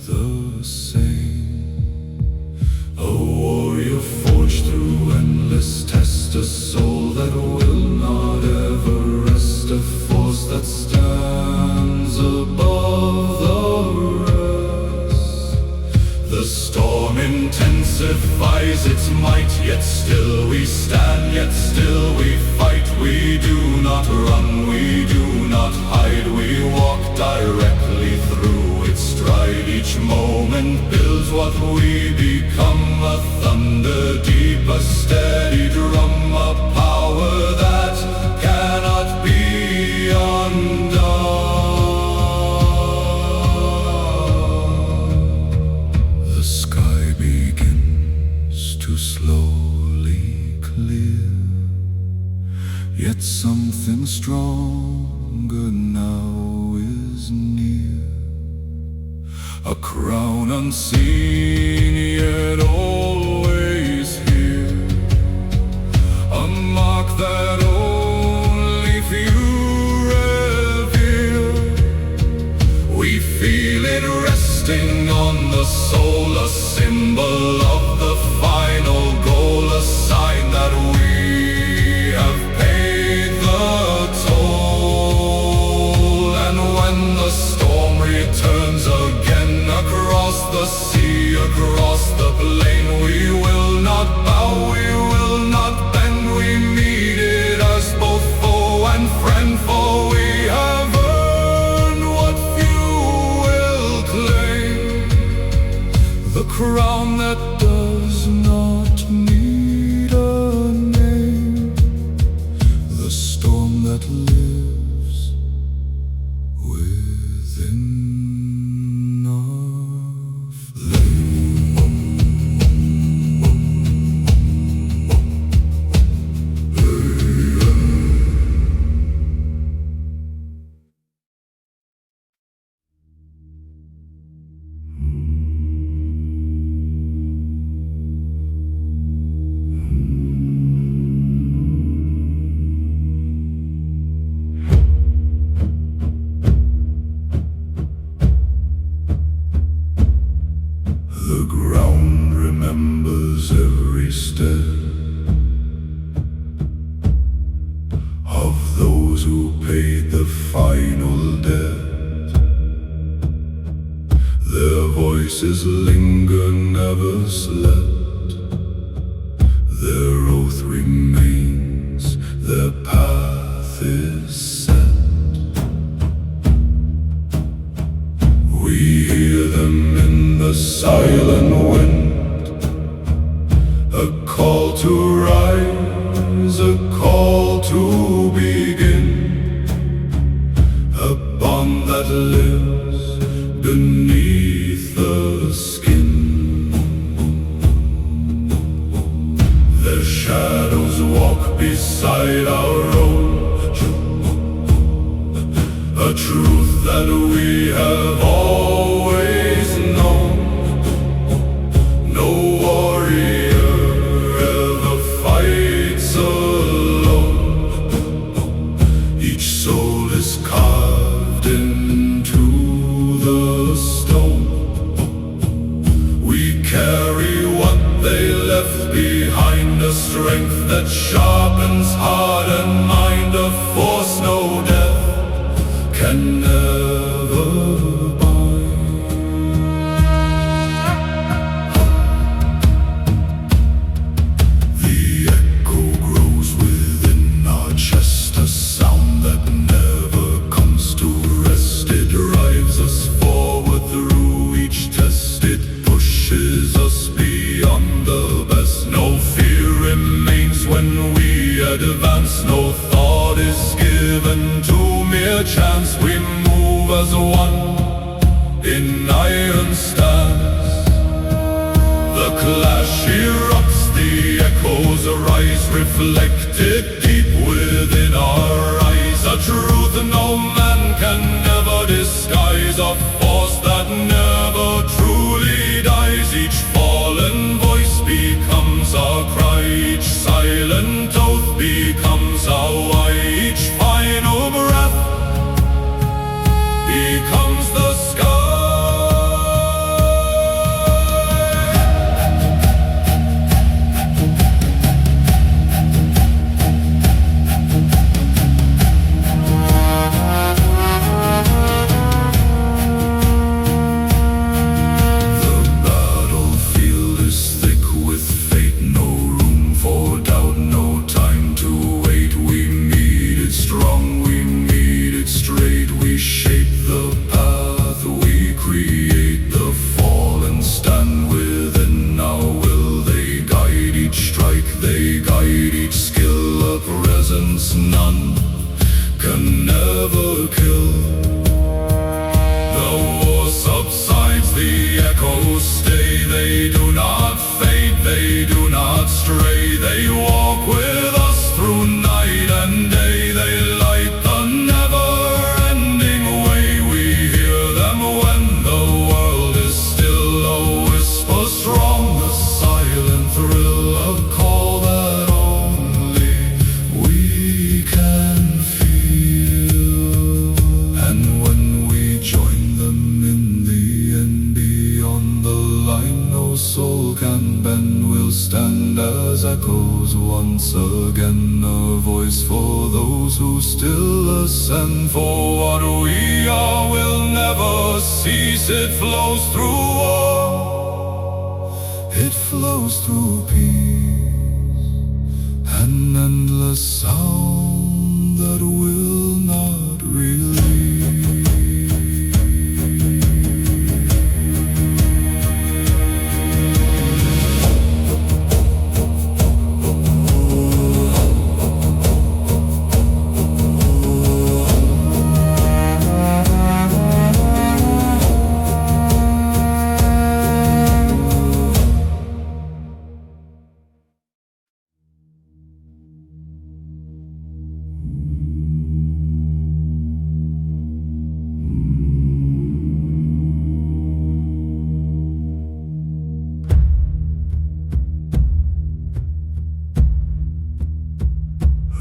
the same. A warrior forged through endless test, a soul that will not ever rest, a force that stands above the rest. The storm intensifies its might, yet still we stand, yet still we fight. We do not run, we do not hide, we walk directly through its stride. Each moment builds what we become, a thunder deep, a steady drum, a power that cannot be undone. The sky begins to slowly clear, yet something stronger now is near. A crown unseen yet always here, a mark that only few reveal. We feel it resting on the soul, a symbol of the final goal, a sign that we have paid the toll. And when the storm returns again, across the sea, across the plain, we will not bow, we will not bend, we meet it as both foe and friend, for we have earned what few will claim, the crown that does not need a name, the storm that lives within our flame. The ground remembers every step of those who paid the final debt. Their voices linger, never slept. Their oath remains, their path is set. We hear them in the silent wind, a call to rise, a call to begin, a bond that lives beneath the skin. Their shadows walk beside our own, a truth that we have always known. No warrior ever fights alone. Each soul is carved into the stone. We carry what they left behind, a strength that sharpens heart and mind, a force no death can never bind. as one in iron stance. The clash erupts, the echoes arise, reflected deep within our eyes. A truth no man can never disguise, a force that never truly dies. Each fallen voice becomes our cry, each silent oath becomes our why. Each final breath becomes the sky. None can never kill. The war subsides, the echoes stay. They do not fade, they do not stray. They walk with us through night and day. They light the never-ending way. We hear them when the world is still. A whisper strong, the silent thrill, a call that only we can feel. And when we join them in the end, beyond the line, no soul can bend. We'll stand as echoes once again, a voice for those who still ascend. For what we are will never cease. It flows through war, it flows through peace, an endless sound that will not release.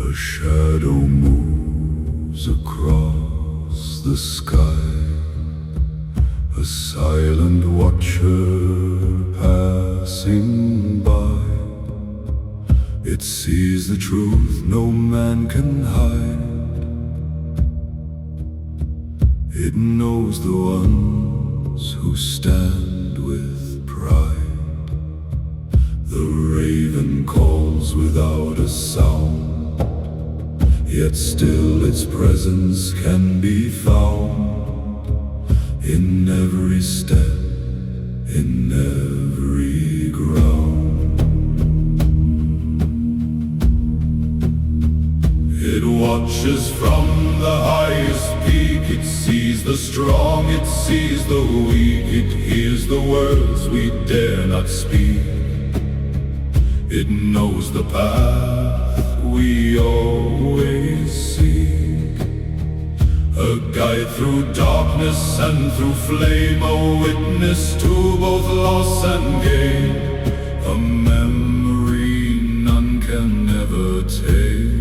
A shadow moves across the sky, a silent watcher passing by. It sees the truth no man can hide. It knows the ones who stand with pride. The raven calls without a sound, yet still its presence can be found in every step, in every ground. It watches from the highest peak. It sees the strong, it sees the weak. It hears the words we dare not speak. It knows the path we always seek, a guide through darkness and through flame, a witness to both loss and gain, a memory none can ever take.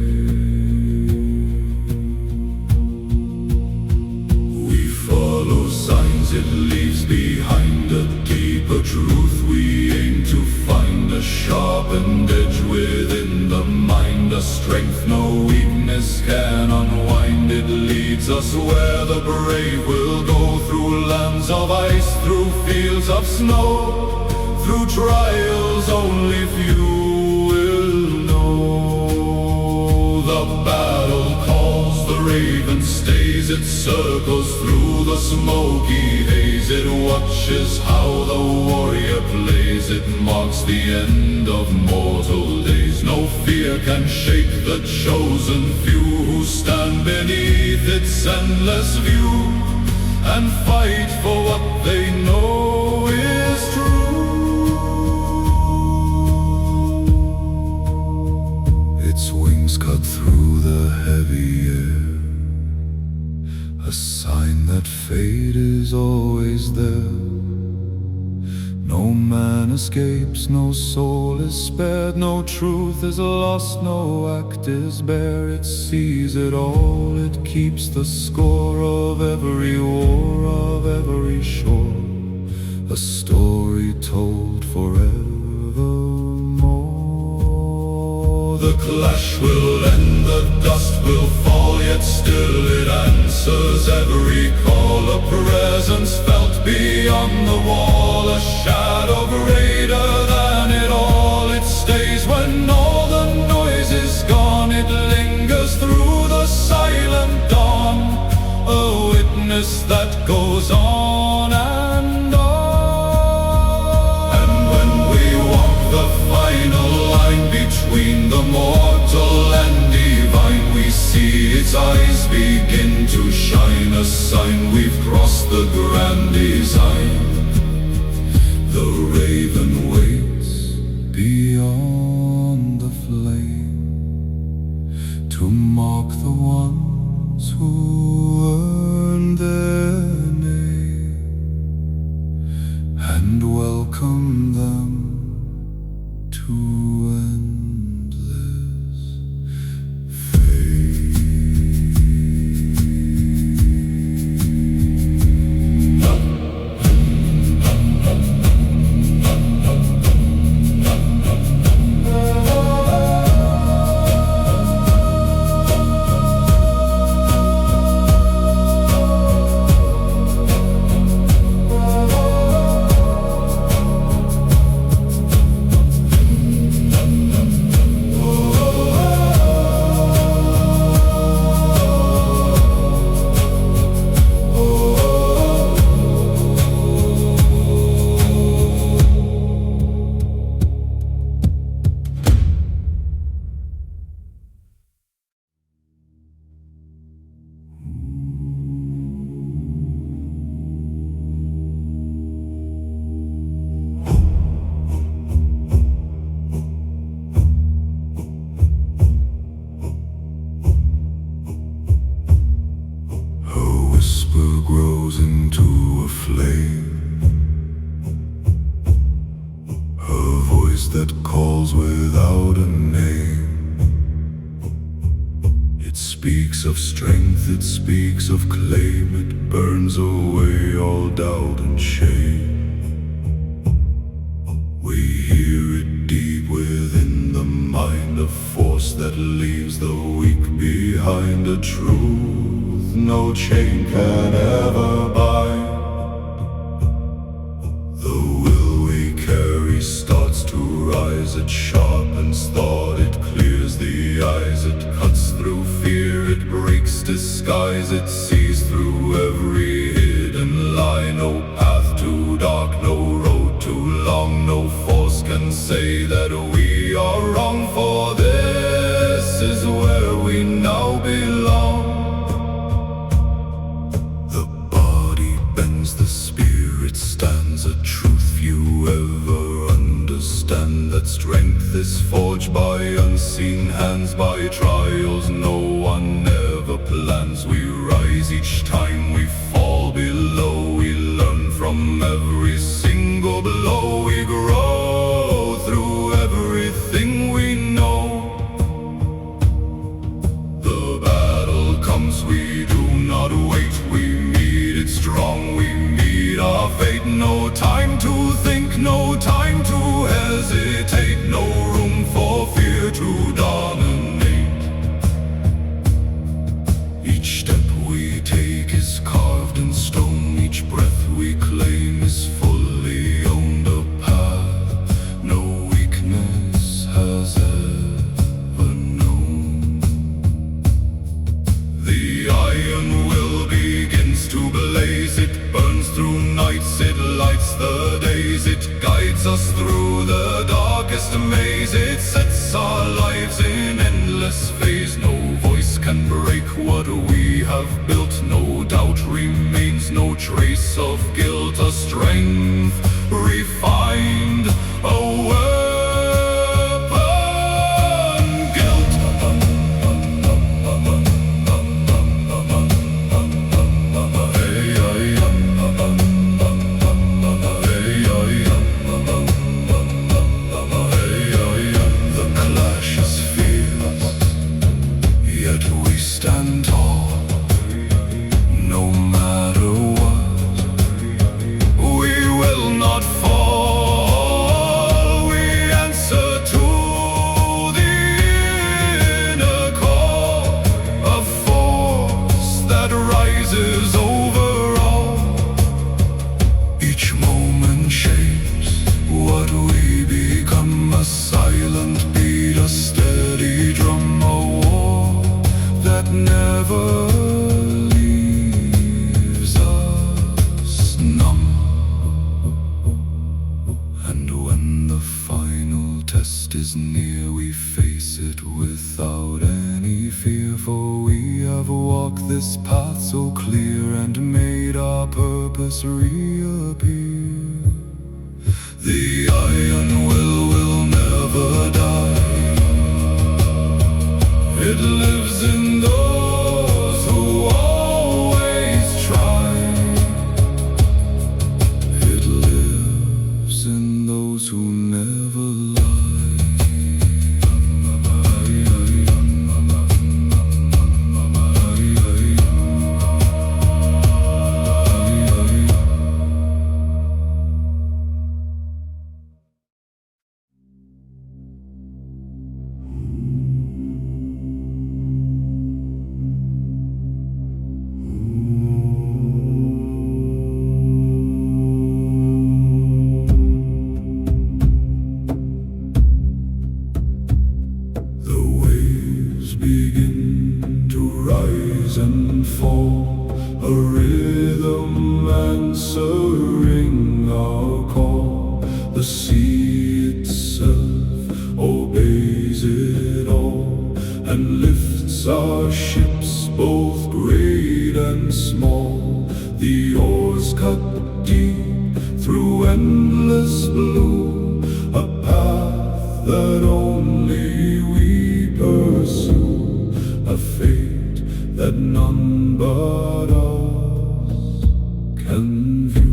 We follow signs it leaves behind, a deeper truth we aim to find, a sharpened edge within the mind, a strength no weakness can unwind. It leads us where the brave will go, through lands of ice, through fields of snow, through trials only few will know. The battle calls, the raven stays, it circles through the smoky haze. It watches how the warrior plays, it marks the end of mortal days. No fear can shake the chosen few who stand beneath its endless view. and fight for what they know is true. Its wings cut through the heavy air, a sign that fate is always there. No man escapes, no soul is spared, no truth is lost, no act is bare. It sees it all, it keeps the score of every war, of every shore, a story told forevermore. The clash will end, the dust will fall, yet still it answers every call. A presence felt beyond the wall, a shadow greater than it all. It stays when all the noise is gone, it lingers through the silent dawn, a witness that goes on and on. And when we walk the final line between the mortal and divine, we see its eyes begin to shine, a sign we've crossed the grand design. The raven waits beyond the flame to mark the ones who earned their name and welcome them to endless fame. That calls without a name. It speaks of strength, it speaks of claim, it burns away all doubt and shame. We hear it deep within the mind, a force that leaves the weak behind, a truth no chain can ever bind. The will we carry starts to rise, it sharpens thought, it clears the eyes, it cuts through fear, it breaks disguise, it sees through every hidden lie. No path too dark, no road too long, no force can say that we are wrong, for this is where we now belong. The body bends, the spirit stands, a truth few ever understand, that strength is forged by unseen hands, by trials no one ever plans. We rise each time we fall below, we learn from every single blow, we grow through everything we know. The battle comes, we do not wait, we meet it strong, we meet our fate. No time to think, no time to hesitate, no room for fear to dominate. Each step we take is carved in stone, each breath we claim is fully owned, a path no weakness has ever known. The iron will begins to blaze, it burns through nights, it lights the days, it guides us through the darkest maze, it sets our lives in endless phase. No voice can break what we have built, no doubt remains, no trace of guilt or strength, refined, a weapon. Guilt, the clash is fierce, yet we stand tall. No matter what, we will not fall. We answer to the inner call, a force that rises over all. Each moment shapes what we become, a silent beat, a steady drum, a war that never leaves us numb. And when the final test is near, we face it without any fear, for we have walked this path so clear and made our purpose reappear. The iron will never die. It lives in those who always try. It lives in those who never lie. Begin to rise and fall, a rhythm answering our call. The sea itself obeys it all, and lifts our ships both great and small. The oars cut deep through endless blue, a path that only we pursue, a fate that none but us can view.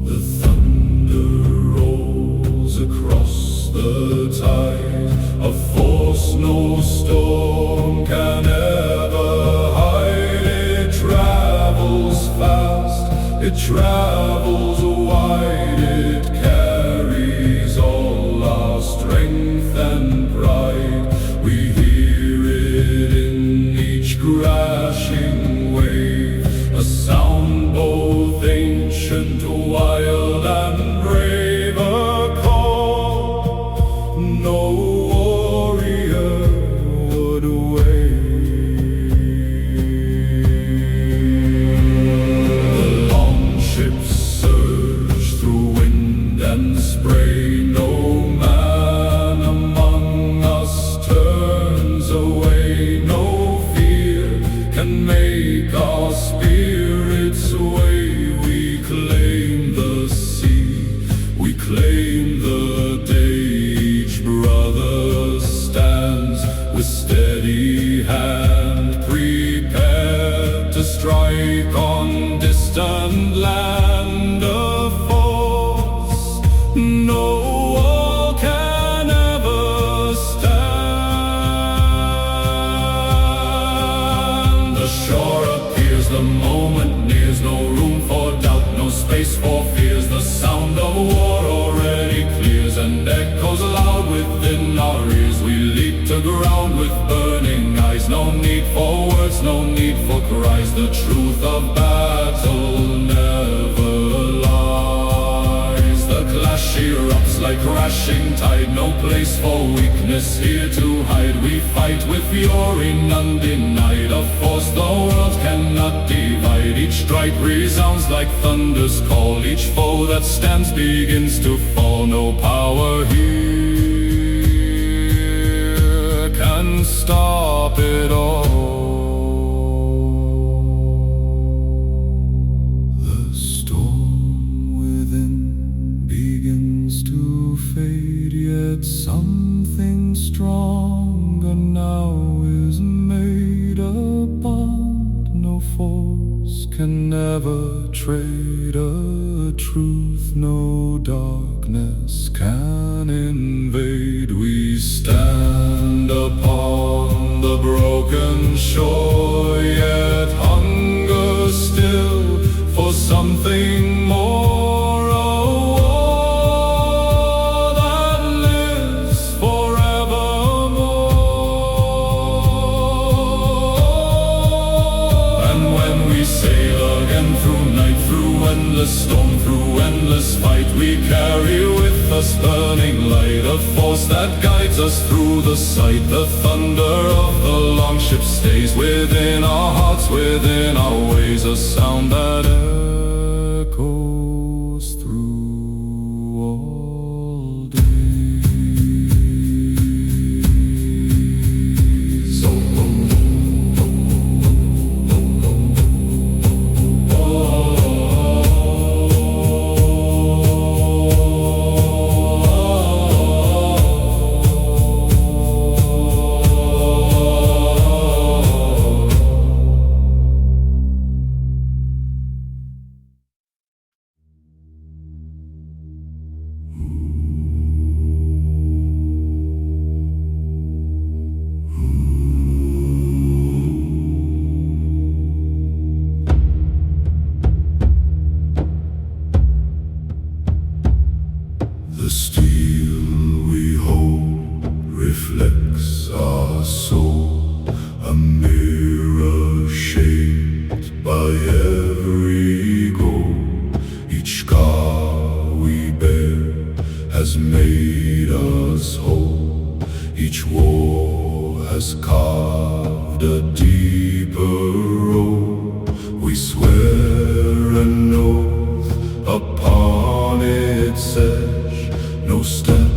The thunder rolls across the tide, a force no storm can ever hide. It travels fast, it travels wide, it carries all our strength and pride. We hear it in each crashing wave, a sound both ancient, wild and brave, a call no warrior would wave. The longships surge through wind and spray, no man among us turns away. No fear can make our spirits sway. We claim the sea, we claim the day. Each brother stands with steady hand, prepared to strike on distant land. A force no wall can ever stand. The shore appears, the moment nears, no room for doubt, no space for fears. The sound of war already clears and echoes loud within our ears. We leap to ground with burning eyes, no need for words, no need for cries. The truth of battle never lies. The clash erupts like crashing tide, no place for weakness here to hide. We fight with fury, none denied, a force the world cannot divide. Each strike resounds like thunder's call, each foe that stands begins to fall. No power here can stop it all. can never trade a truth no darkness can invade. We stand upon the broken shore, yet hunger still for something more, a war that lives forevermore. And when we sail again through night, through endless storm, through endless fight, we carry with us burning light, a force that guides us through the sight. The thunder of the longship stays within our hearts, within our ways, a sound that echoes through all days. The steel we hold reflects our soul, a mirror shaped by every goal. Each scar we bear has made us whole. Each war has carved a deeper role. We swear an oath upon its edge, no step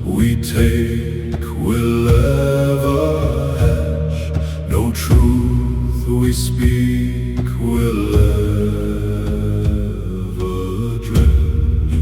we take will ever hedge, no truth we speak will ever dredge.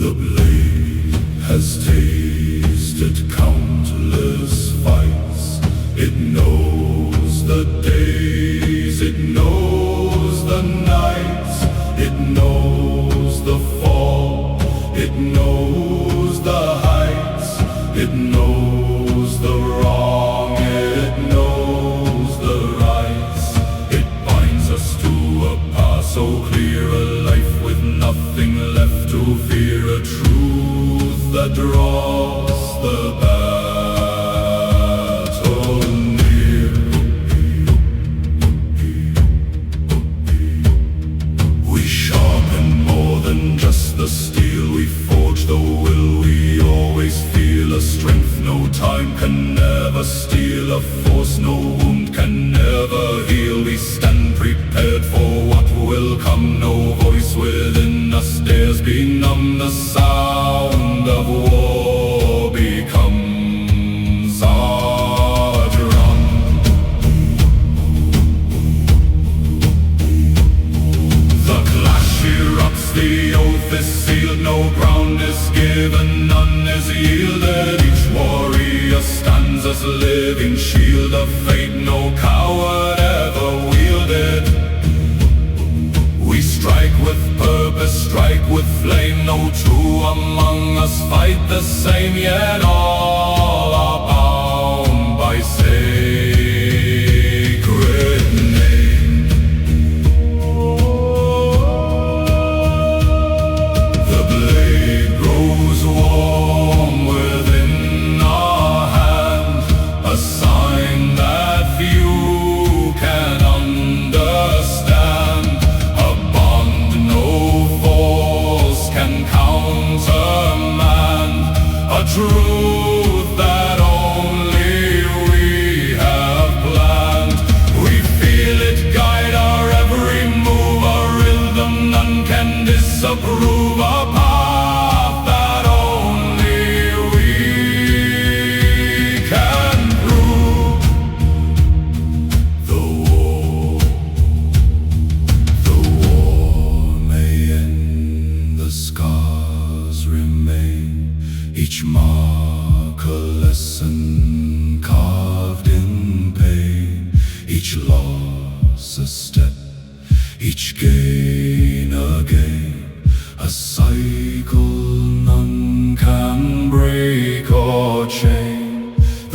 The blade has tasted countless fights. It knows the days, it knows the nights, it knows the fall, it knows the heights, it knows the wrong, it knows the rights. It binds us to a path so clear, a life with nothing left to fear, a truth that draws the battle near. We sharpen more than just the steel, we forge the will, we always feel a strength no time can never steal, a force no wound can never heal. We stand prepared for what will come, no voice within us dares benumb. The sound of war becomes our drum. The clash erupts, the oath is sealed, no ground is given, none is yielded. Each warrior stands as living shield of fate, no coward ever wielded. We strike with purpose, strike with flame, no two among us fight the same, yet all are bound by sacred name. The blade grows warm within our hand, a sign that few can understand, a bond no force can countermand, a truth that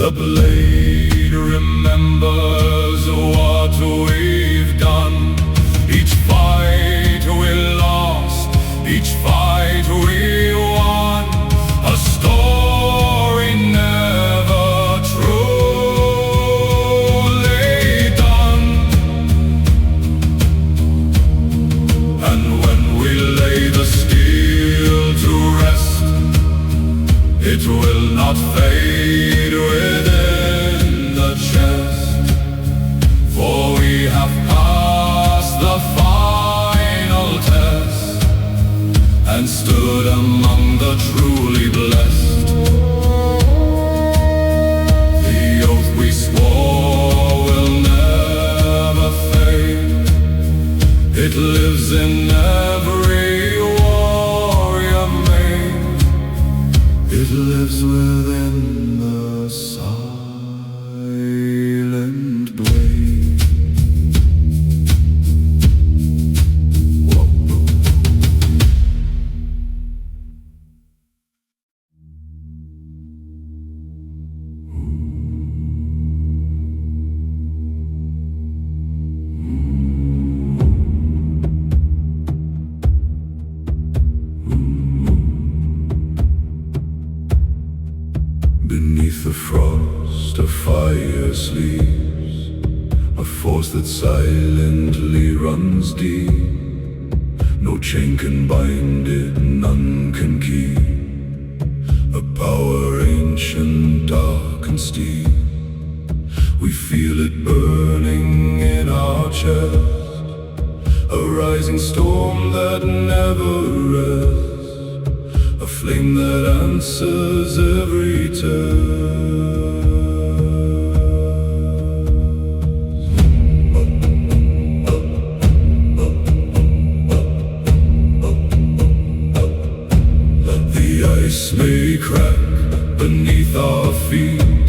The blade remembers what we've done. Each fight we lost, each fight we won. A story never truly done. And when we lay the steel to rest, it will not fade within the chest. For we have passed the final test and stood among the truly blessed. The oath we swore will never fade. It lives in every warrior maid. It lives within the silent blade. Whoa. Beneath the frost, a fire sleeps, a force that silently runs deep. No chain can bind it, none can keep. A power ancient, dark and steep. We feel it burning in our chest, a rising storm that never rests. A flame that answers every test. The ice may crack beneath our feet,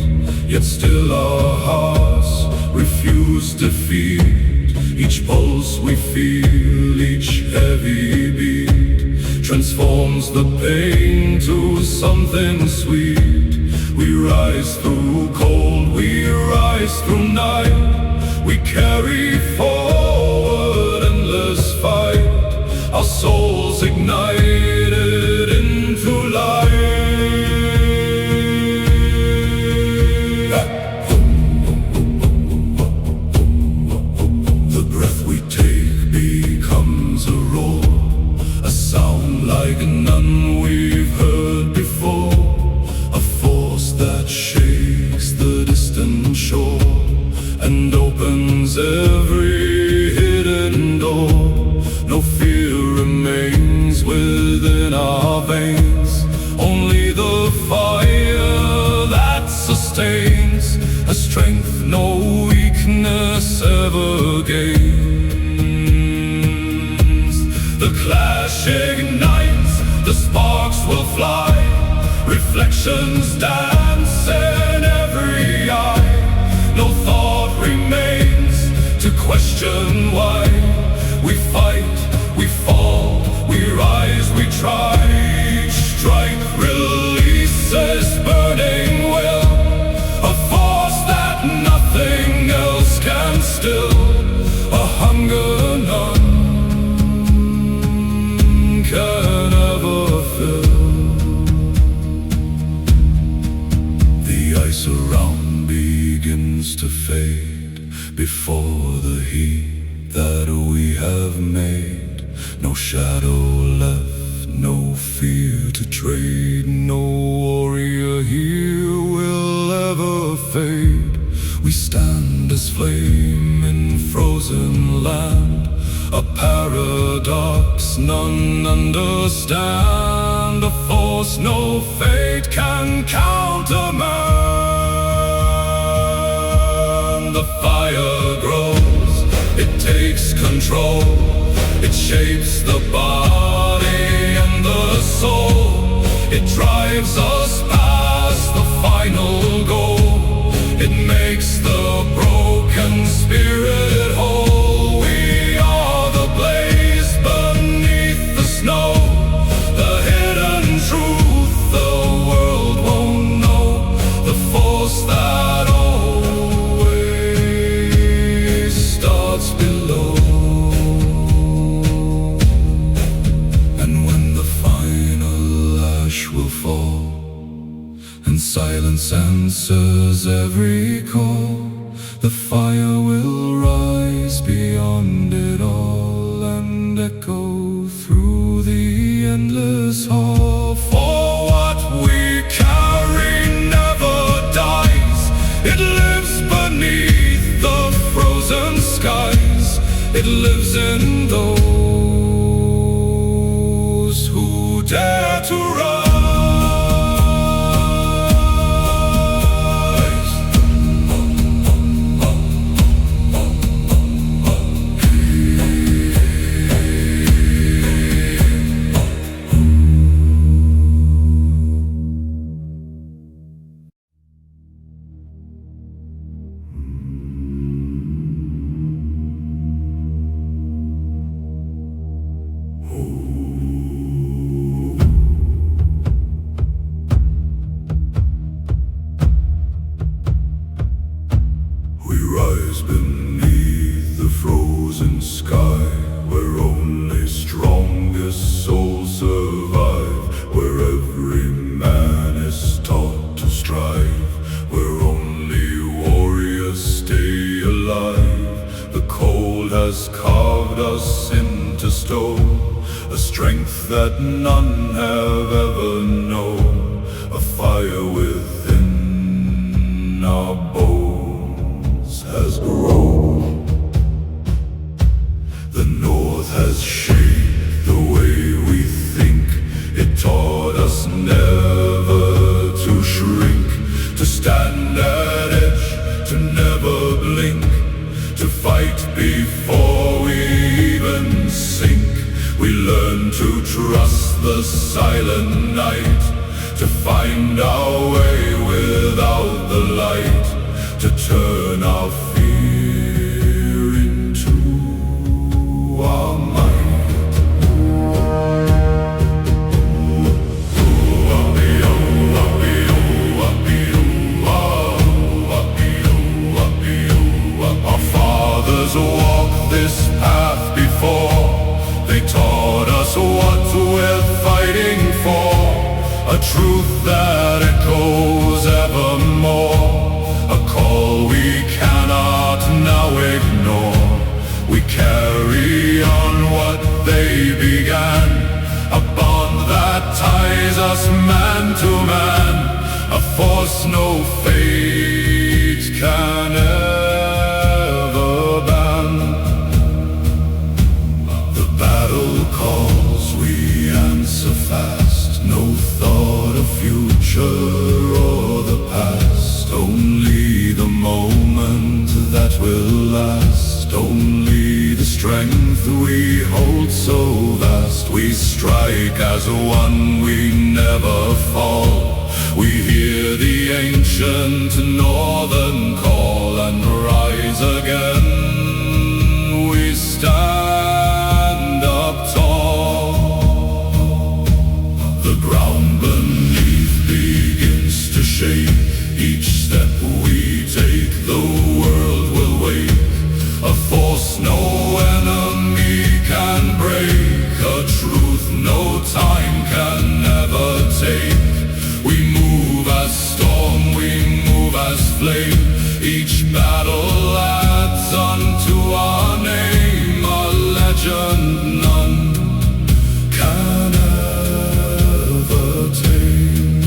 yet still our hearts refuse defeat. Each pulse we feel, each heavy beat transforms the pain to something sweet. We rise through cold, we rise through night. We carry forward endless fight, our souls ignited into light. The breath we take becomes a roar, a sound like none we've heard before. A force that shakes the distant shore and opens every hidden door. No fear remains within our veins, only the fire that sustains, a strength no weakness ever gains. The clash ignites, the sparks will fly, reflections dance in every eye. No thought remains to question why. We fight, we fall, we rise, we try. Each strike releases burning will, a force that nothing else can still, a hunger none can ever fill. The ice around begins to fade before the heat that we have made. No shadow left, no fear to trade. No warrior here will ever fade. We stand as flame in frozen land, a paradox none understand. A force no fate can countermand. The fire grows, it takes control, it shapes the body and the soul. It drives us past the final goal. It makes the broken spirit whole. We are the blaze beneath the snow, the hidden truth the world won't know, the force that that always starts below. And when the final ash will fall, and silence answers every call, the fire will rise beyond it all and echo through the endless hall. For what we carry never dies. It lives beneath the frozen skies. It lives in those who dare to rise. Beneath the frozen sky, where only strongest souls survive, where every man is taught to strive, where only warriors stay alive. The cold has carved us into stone, a strength that none have ever known, a fire within our bones has grown. The North has shaped the way we think. It taught us never to shrink, to stand at edge, to never blink, to fight before we even sink. We learn to trust the silent night, to find our way without the light, to turn our fear into our might. Our fathers walked this path before. They taught us what we're fighting for, a truth that echoes evermore, a call we cannot now ignore. We carry on what they began, a bond that ties us man to man, a force no fate can ever ban. The battle calls, we answer fast, no thought of future or the past, only the moment that will last, only the strength we hold so vast. We strike as one, we never fall. We hear the ancient northern call and rise again. We stand up tall. The ground beneath begins to shake. Each step we take, the world will wake. A force no enemy can break, a truth no time can ever take. We move as storm, we move as flame. Each battle adds unto our name, a legend none can ever tame.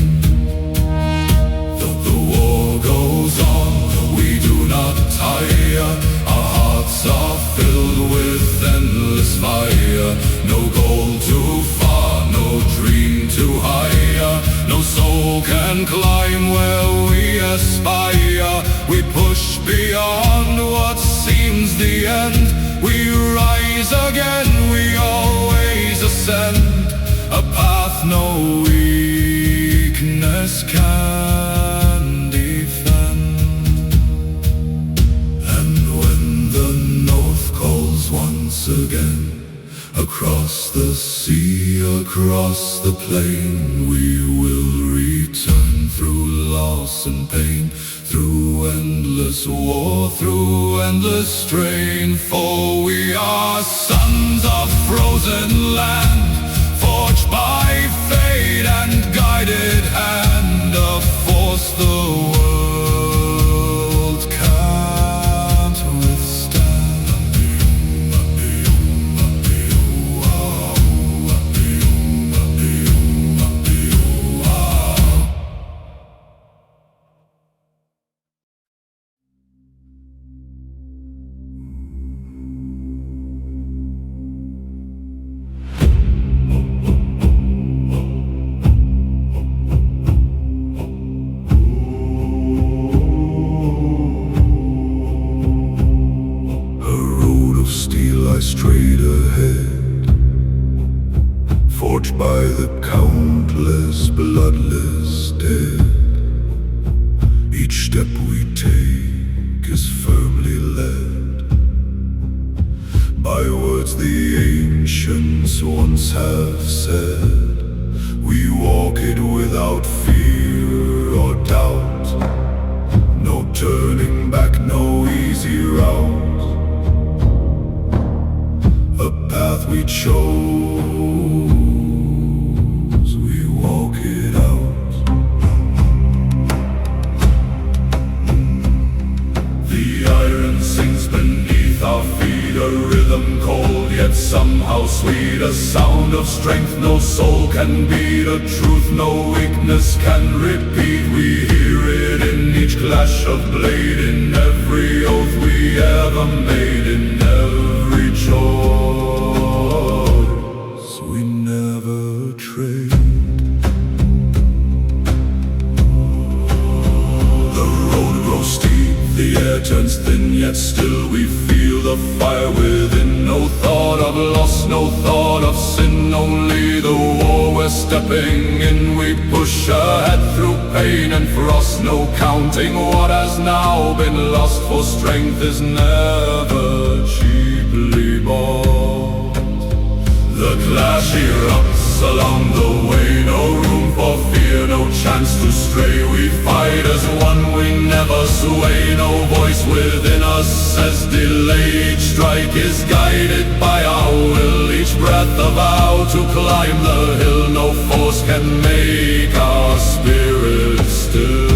Though the war goes on, we do not tire. Our hearts are filled with endless fire. No goal too far, no dream too higher. No soul can climb where we aspire. We push beyond what seems the end. We rise again, we always ascend. A path no weakness can defend. And when the North calls once again, across the sea, across the plain, we will return. return through loss and pain, through endless war, through endless strain. For we are sons of frozen land, forged by fate and guided hand, a force the world can't withstand. Straight ahead, forged by the countless bloodless dead. Each step we take is firmly led by words the ancients once have said. We walk it without fear or doubt, no turning back, no easy route. A path we chose, we walk it out. The iron sinks beneath our feet, a rhythm cold yet somehow sweet, a sound of strength no soul can beat, a truth no weakness can repeat. We hear it in each clash of blade, in every oath we ever made, in every choice we never trade. The road grows steep, the air turns thin, yet still we feel the fire within. No thought of loss, no thought of sin, only the war we're stepping in. We push ahead through pain and frost, no counting what has now been lost, for strength is never cheaply bought. The clash erupts along the way, no room for fear, no chance to stray. We fight as one, we never sway, no voice within us says delay. Each strike is guided by our will, each breath a vow to climb the hill. No force can make our spirit still.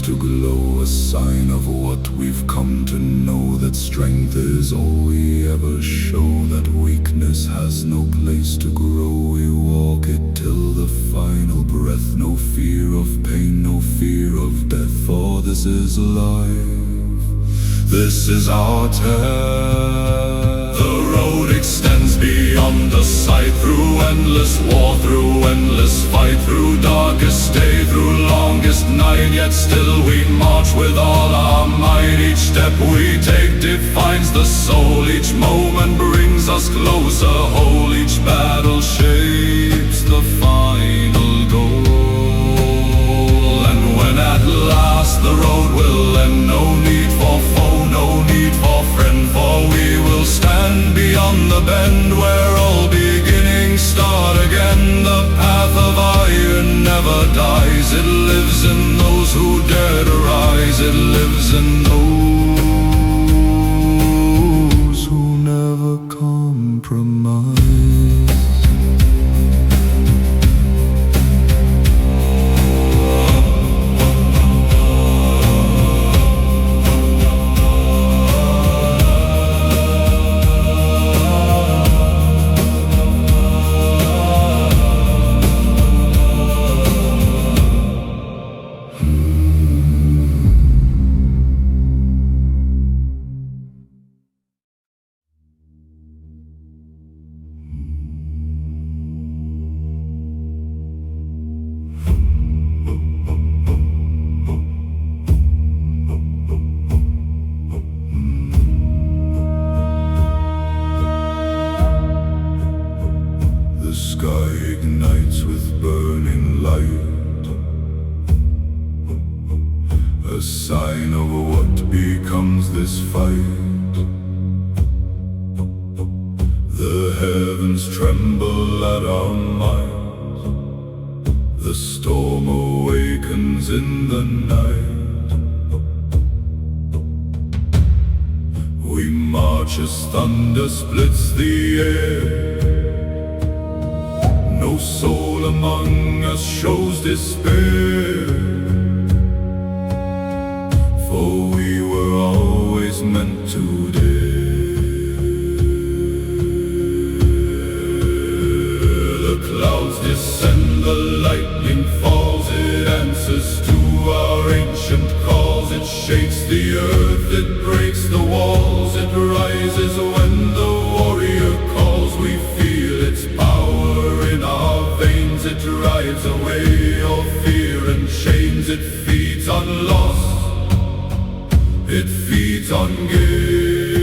To glow, a sign of what we've come to know, that strength is all we ever show, that weakness has no place to grow. We walk it till the final breath, no fear of pain, no fear of death, for this is life, this is our tale. The road extends beyond the sight, through endless war, through endless fight, through darkest day, through longest night, yet still we march with all our might. Each step we take defines the soul, each moment brings us closer whole, each battle shapes the final goal. And when at last the road will end, no need for foe, no need for friend, for we will stand beyond the bend, where all beginnings start again. The path of iron never dies, it lives in those who dare to rise, it lives in those who never compromise. ignites with burning light, a sign of what becomes this fight. The heavens tremble at our might, the storm awakens in the night. We march as thunder splits the air, no soul among us shows despair, for we were always meant to dare. The clouds descend, the lightning falls, it answers to our ancient calls. It shakes the earth, it breaks the walls, it rises when the warrior calls. We feel its power in our veins, it drives away all fear and chains. It feeds on loss, it feeds on gain.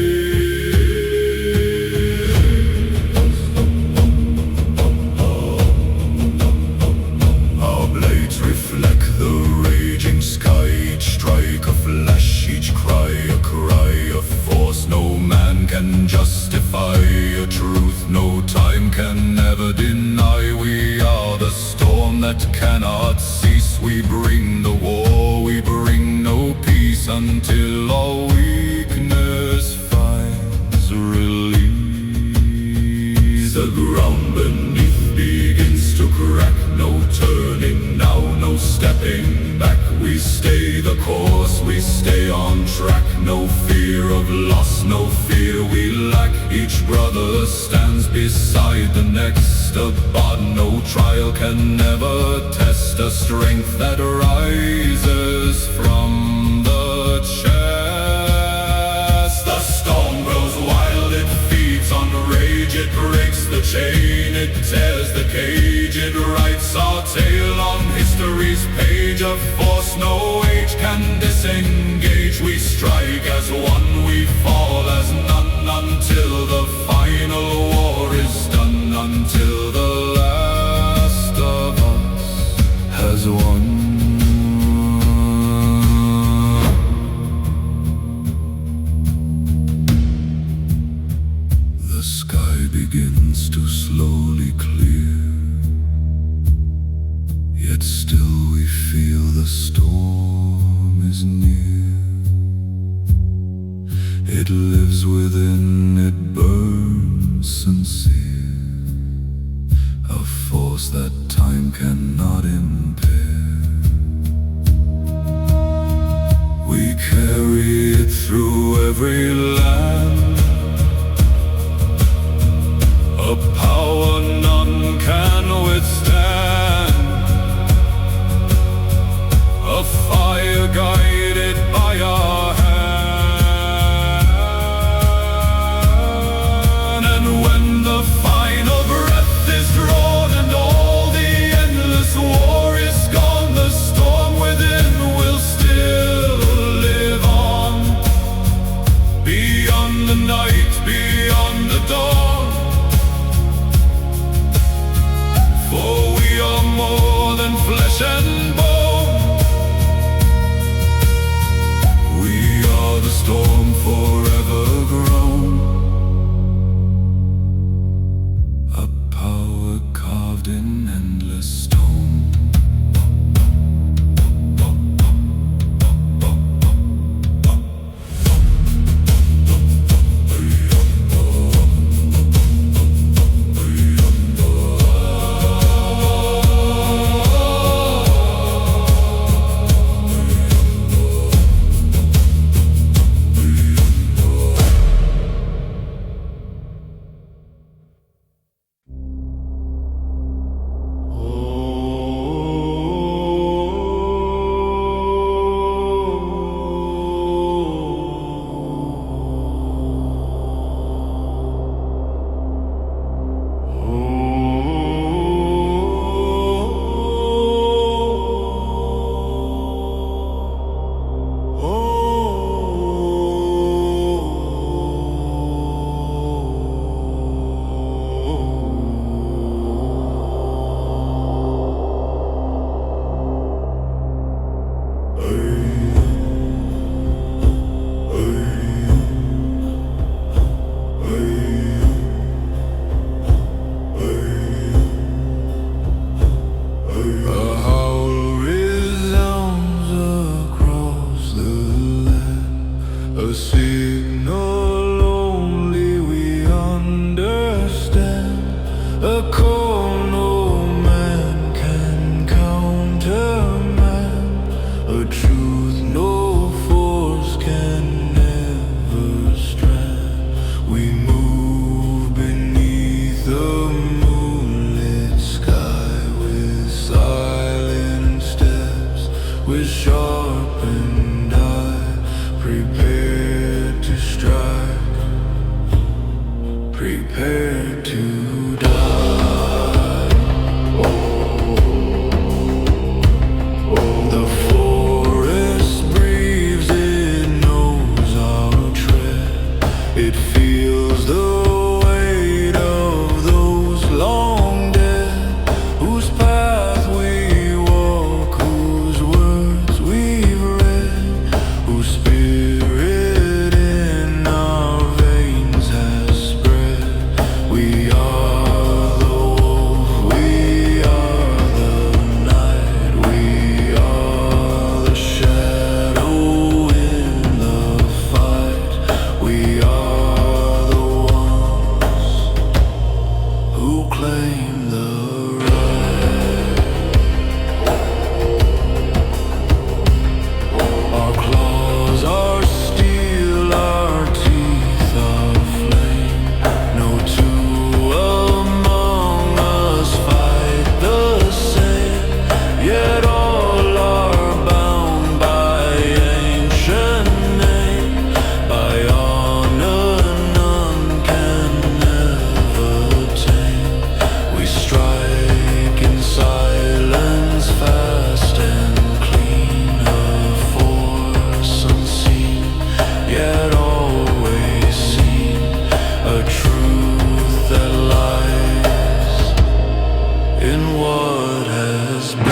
Our blades reflect the raging sky, each strike a flash, each cry a cry of force. No man can justify a truth no time can ever deny. We are the storm that cannot cease. We bring the war, we bring no peace, until all weakness finds release. The ground beneath begins to crack, no turning now, no stepping back. We stay the course, we stay on track. No fear of loss, no fear we lack. Each brother stands beside the next. A bar, no trial can never test a strength that rises from the chest. The storm grows wild, it feeds on rage, it breaks the chain, it tears the cage. It writes our tale on history's page, a force no age can disengage. We strike as one, we fall as none, until the final war is done, until the last of us has won. The sky begins to slowly clear, yet still we feel the storm is near. It lives within, it burns sincere, a force that time cannot impair. We carry it through every land, a power none can withstand, a fire guided by our hand. And when the final breath is drawn and all the endless war is gone, the storm within will still live on, beyond the night, beyond the dawn. For we are more than flesh and bone, we are the storm forever grown, a power carved in endless stone. Prepare to die. The forest breathes, it knows our tread. It feels the weight of those long dead, whose path we walk, whose words we've read, whose spirit in our veins has spread. We are the wolf, we are the night, we are the shadow in the fight. We are the ones who claim the right. Our claws are steel, our teeth are flame. No two among us fight the same, yet all are bound by ancient name, by honor none can ever tame. We strike in silence, fast and clean, a force unseen, yet always seen, a truth that lies in what has been.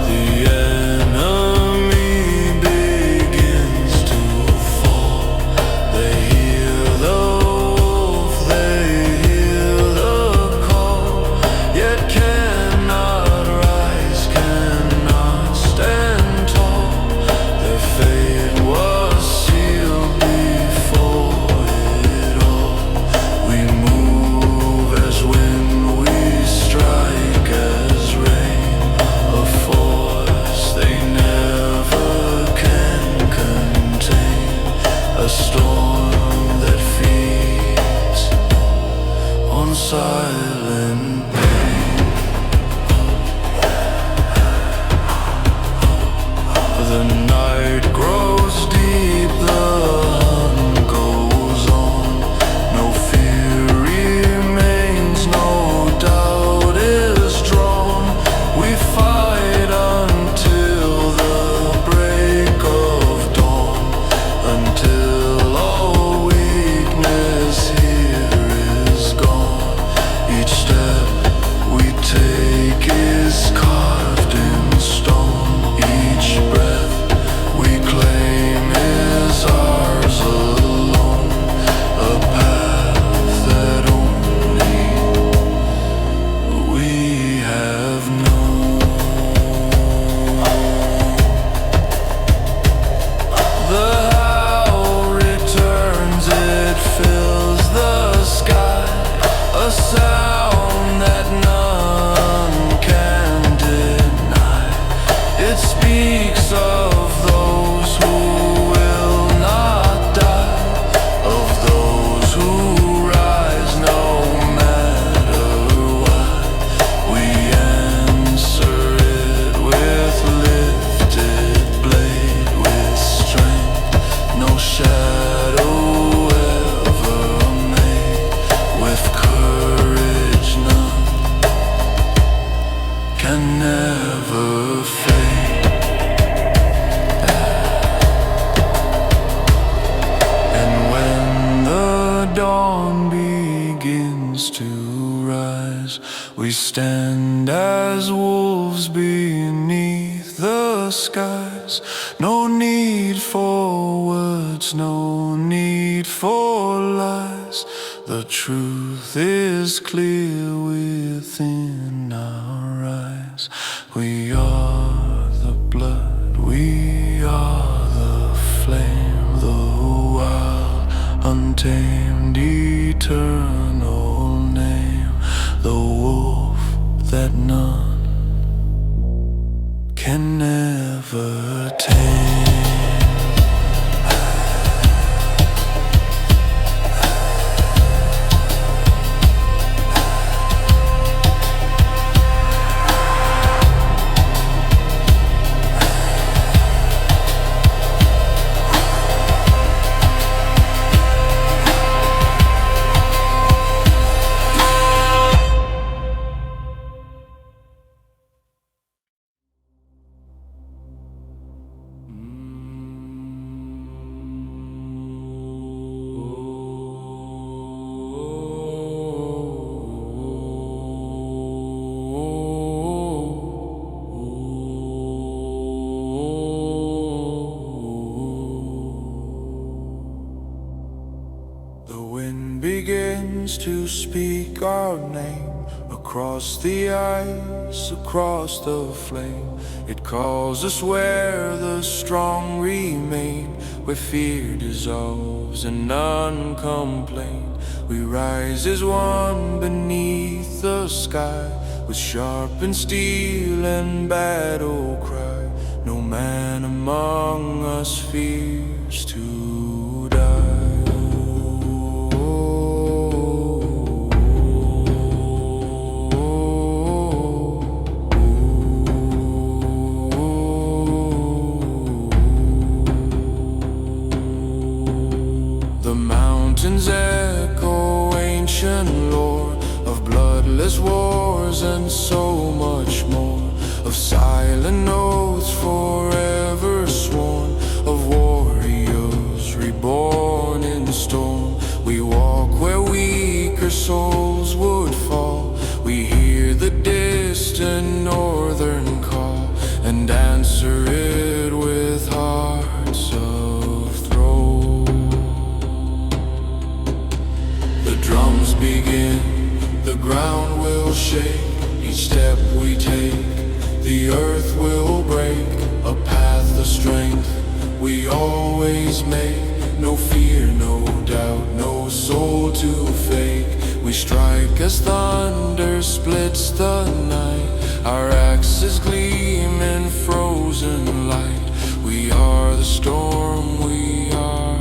The enemy begins to fall. They hear the wolf, they hear the call, yet cannot rise, cannot stand tall. Their fate was sealed before it all. We move as wind, we strike as rain, a force they never can contain, a storm that feeds on silent pain. The night grows deep, the hunt goes on. No fear remains, no doubt is drawn. We fight until the break of dawn, until all weakness here is gone. Each step we take is carved in stone. Each breath we claim is ours alone, a path that only we have known. The howl returns, it fills the sky, a sound that none can deny. It speaks of those who will not die, of those who rise no matter what. We answer it with lifted blade, with strength no shadow ever made, with courage none can never fade. And when the dawn begins to rise, we stand as wolves beneath the skies. No need for words, no need for lies. The truth is clear within our eyes. We are the blood, we are the flame, the wild, untamed, eternal name, the wolf that none can never tame. begins to speak our name. Across the ice, across the flame, it calls us where the strong remain, where fear dissolves and none complain. We rise as one beneath the sky, with sharpened steel and battle cry. No man among us fears to die. Mountains echo ancient lore of bloodless wars and so much more, of silent oaths forever sworn, of warriors reborn in storm. We walk where weaker souls would fall. We hear the distant northern call and answer it with hearts of thrall. Drums begin, the ground will shake. Each step we take, the earth will break. A path of strength we always make. No fear, no doubt, no soul to fake. We strike as thunder splits the night. Our axes gleam in frozen light. We are the storm, we are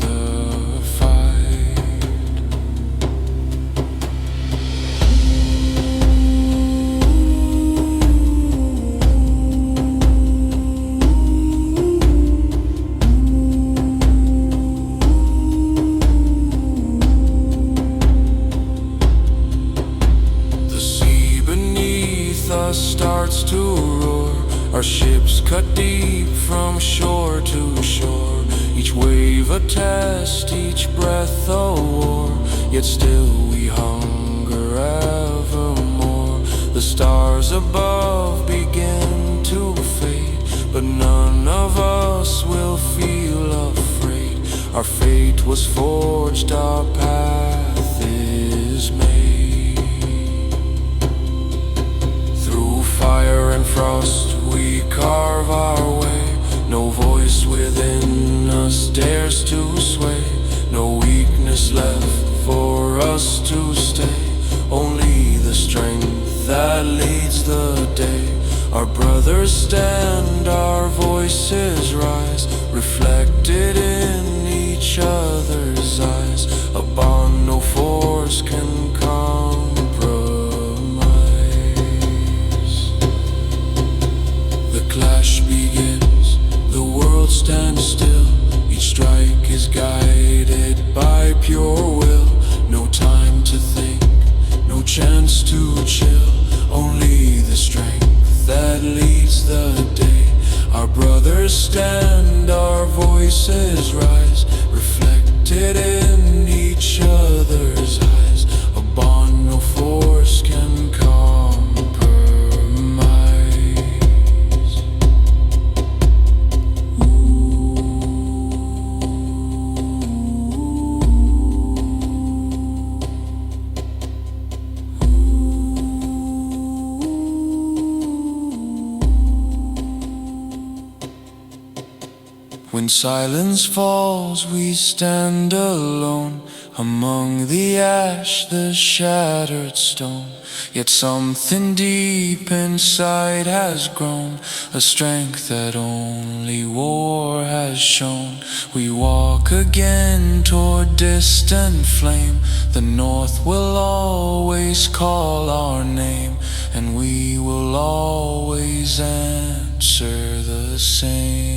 the fight. Starts to roar, our ships cut deep from shore to shore. Each wave a test, each breath a war. Yet still we hunger evermore. The stars above begin to fade, but none of us will feel afraid. Our fate was forged, our path is made. Fire and frost, we carve our way. No voice within us dares to sway. No weakness left for us to stay. Only the strength that leads the day. Our brothers stand, our voices rise, reflected in each other's eyes. A bond no force can compromise. Clash begins, the world stands still. Each strike is guided by pure will. No time to think, no chance to chill. Only the strength that leads the day. Our brothers stand, our voices rise, reflected in each other's eyes. A bond no force can compromise. When silence falls, we stand alone among the ash, the shattered stone. Yet something deep inside has grown, a strength that only war has shown. We walk again toward distant flame. The north will always call our name, and we will always answer the same.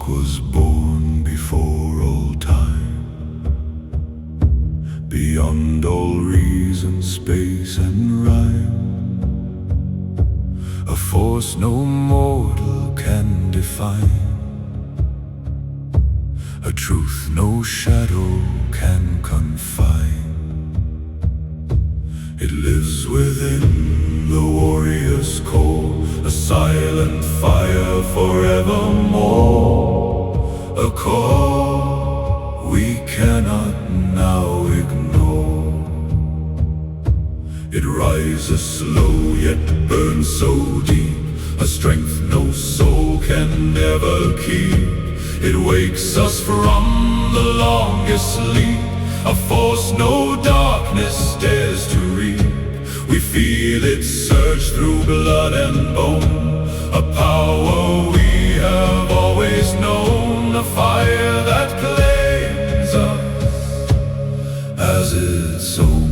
spark was born before all time, beyond all reason, space and rhyme. A force no mortal can define, a truth no shadow can confine. It lives within the warrior's core, a silent fire forevermore, a core we cannot now ignore. It rises slow yet burns so deep, a strength no soul can ever keep. It wakes us from the longest sleep, a force no darkness dares to read. We feel it surge through blood and bone, a power we have always known, a fire that claims us as its own.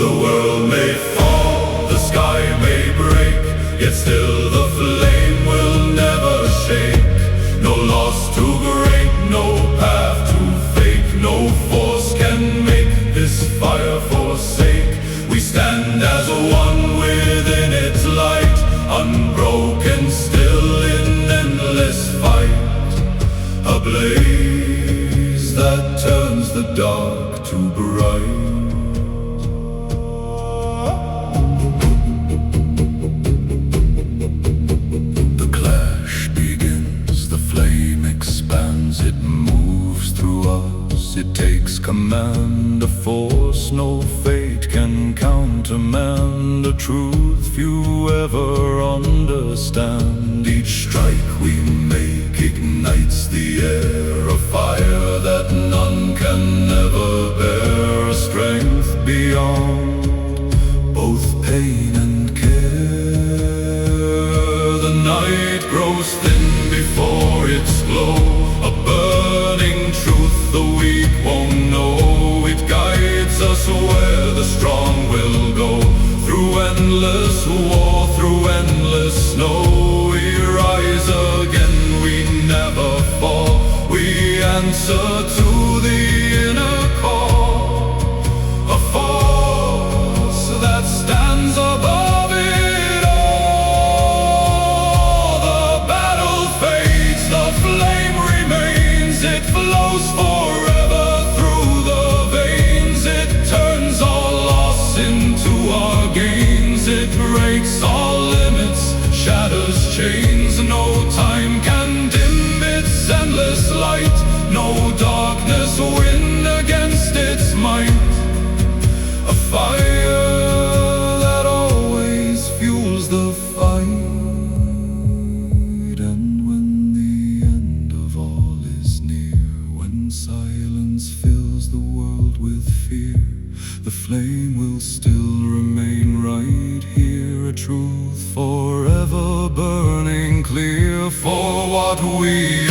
The world may fall, the sky may break, yet still the flame will never shake. No loss too great, no path too fake, no force can make this fire forsake. We stand as one within its light, unbroken, still in endless fight, a blaze that turns the dark to bright. It moves through us, it takes command, a force no fate can countermand, a truth few ever understand. Each strike we make ignites the air, a fire that none can ever bear, a strength beyond both pain and care. The night grows thin before its glow, a burning truth the weak won't know. It guides us where the strong will go, through endless war, through endless snow. We rise again, we never fall, we answer to the inner call, a force that stands above it all. The battle fades, the flame remains, it flows forever through the veins. It turns all loss into our gains, it breaks all limits, shatters chains. No time can dim its endless light, no darkness win against its might. A fire that always fuels the fight, and when the end of all is near, when silence fills the world with fear, the flame will still remain right here, a truth forever burning clear. For what we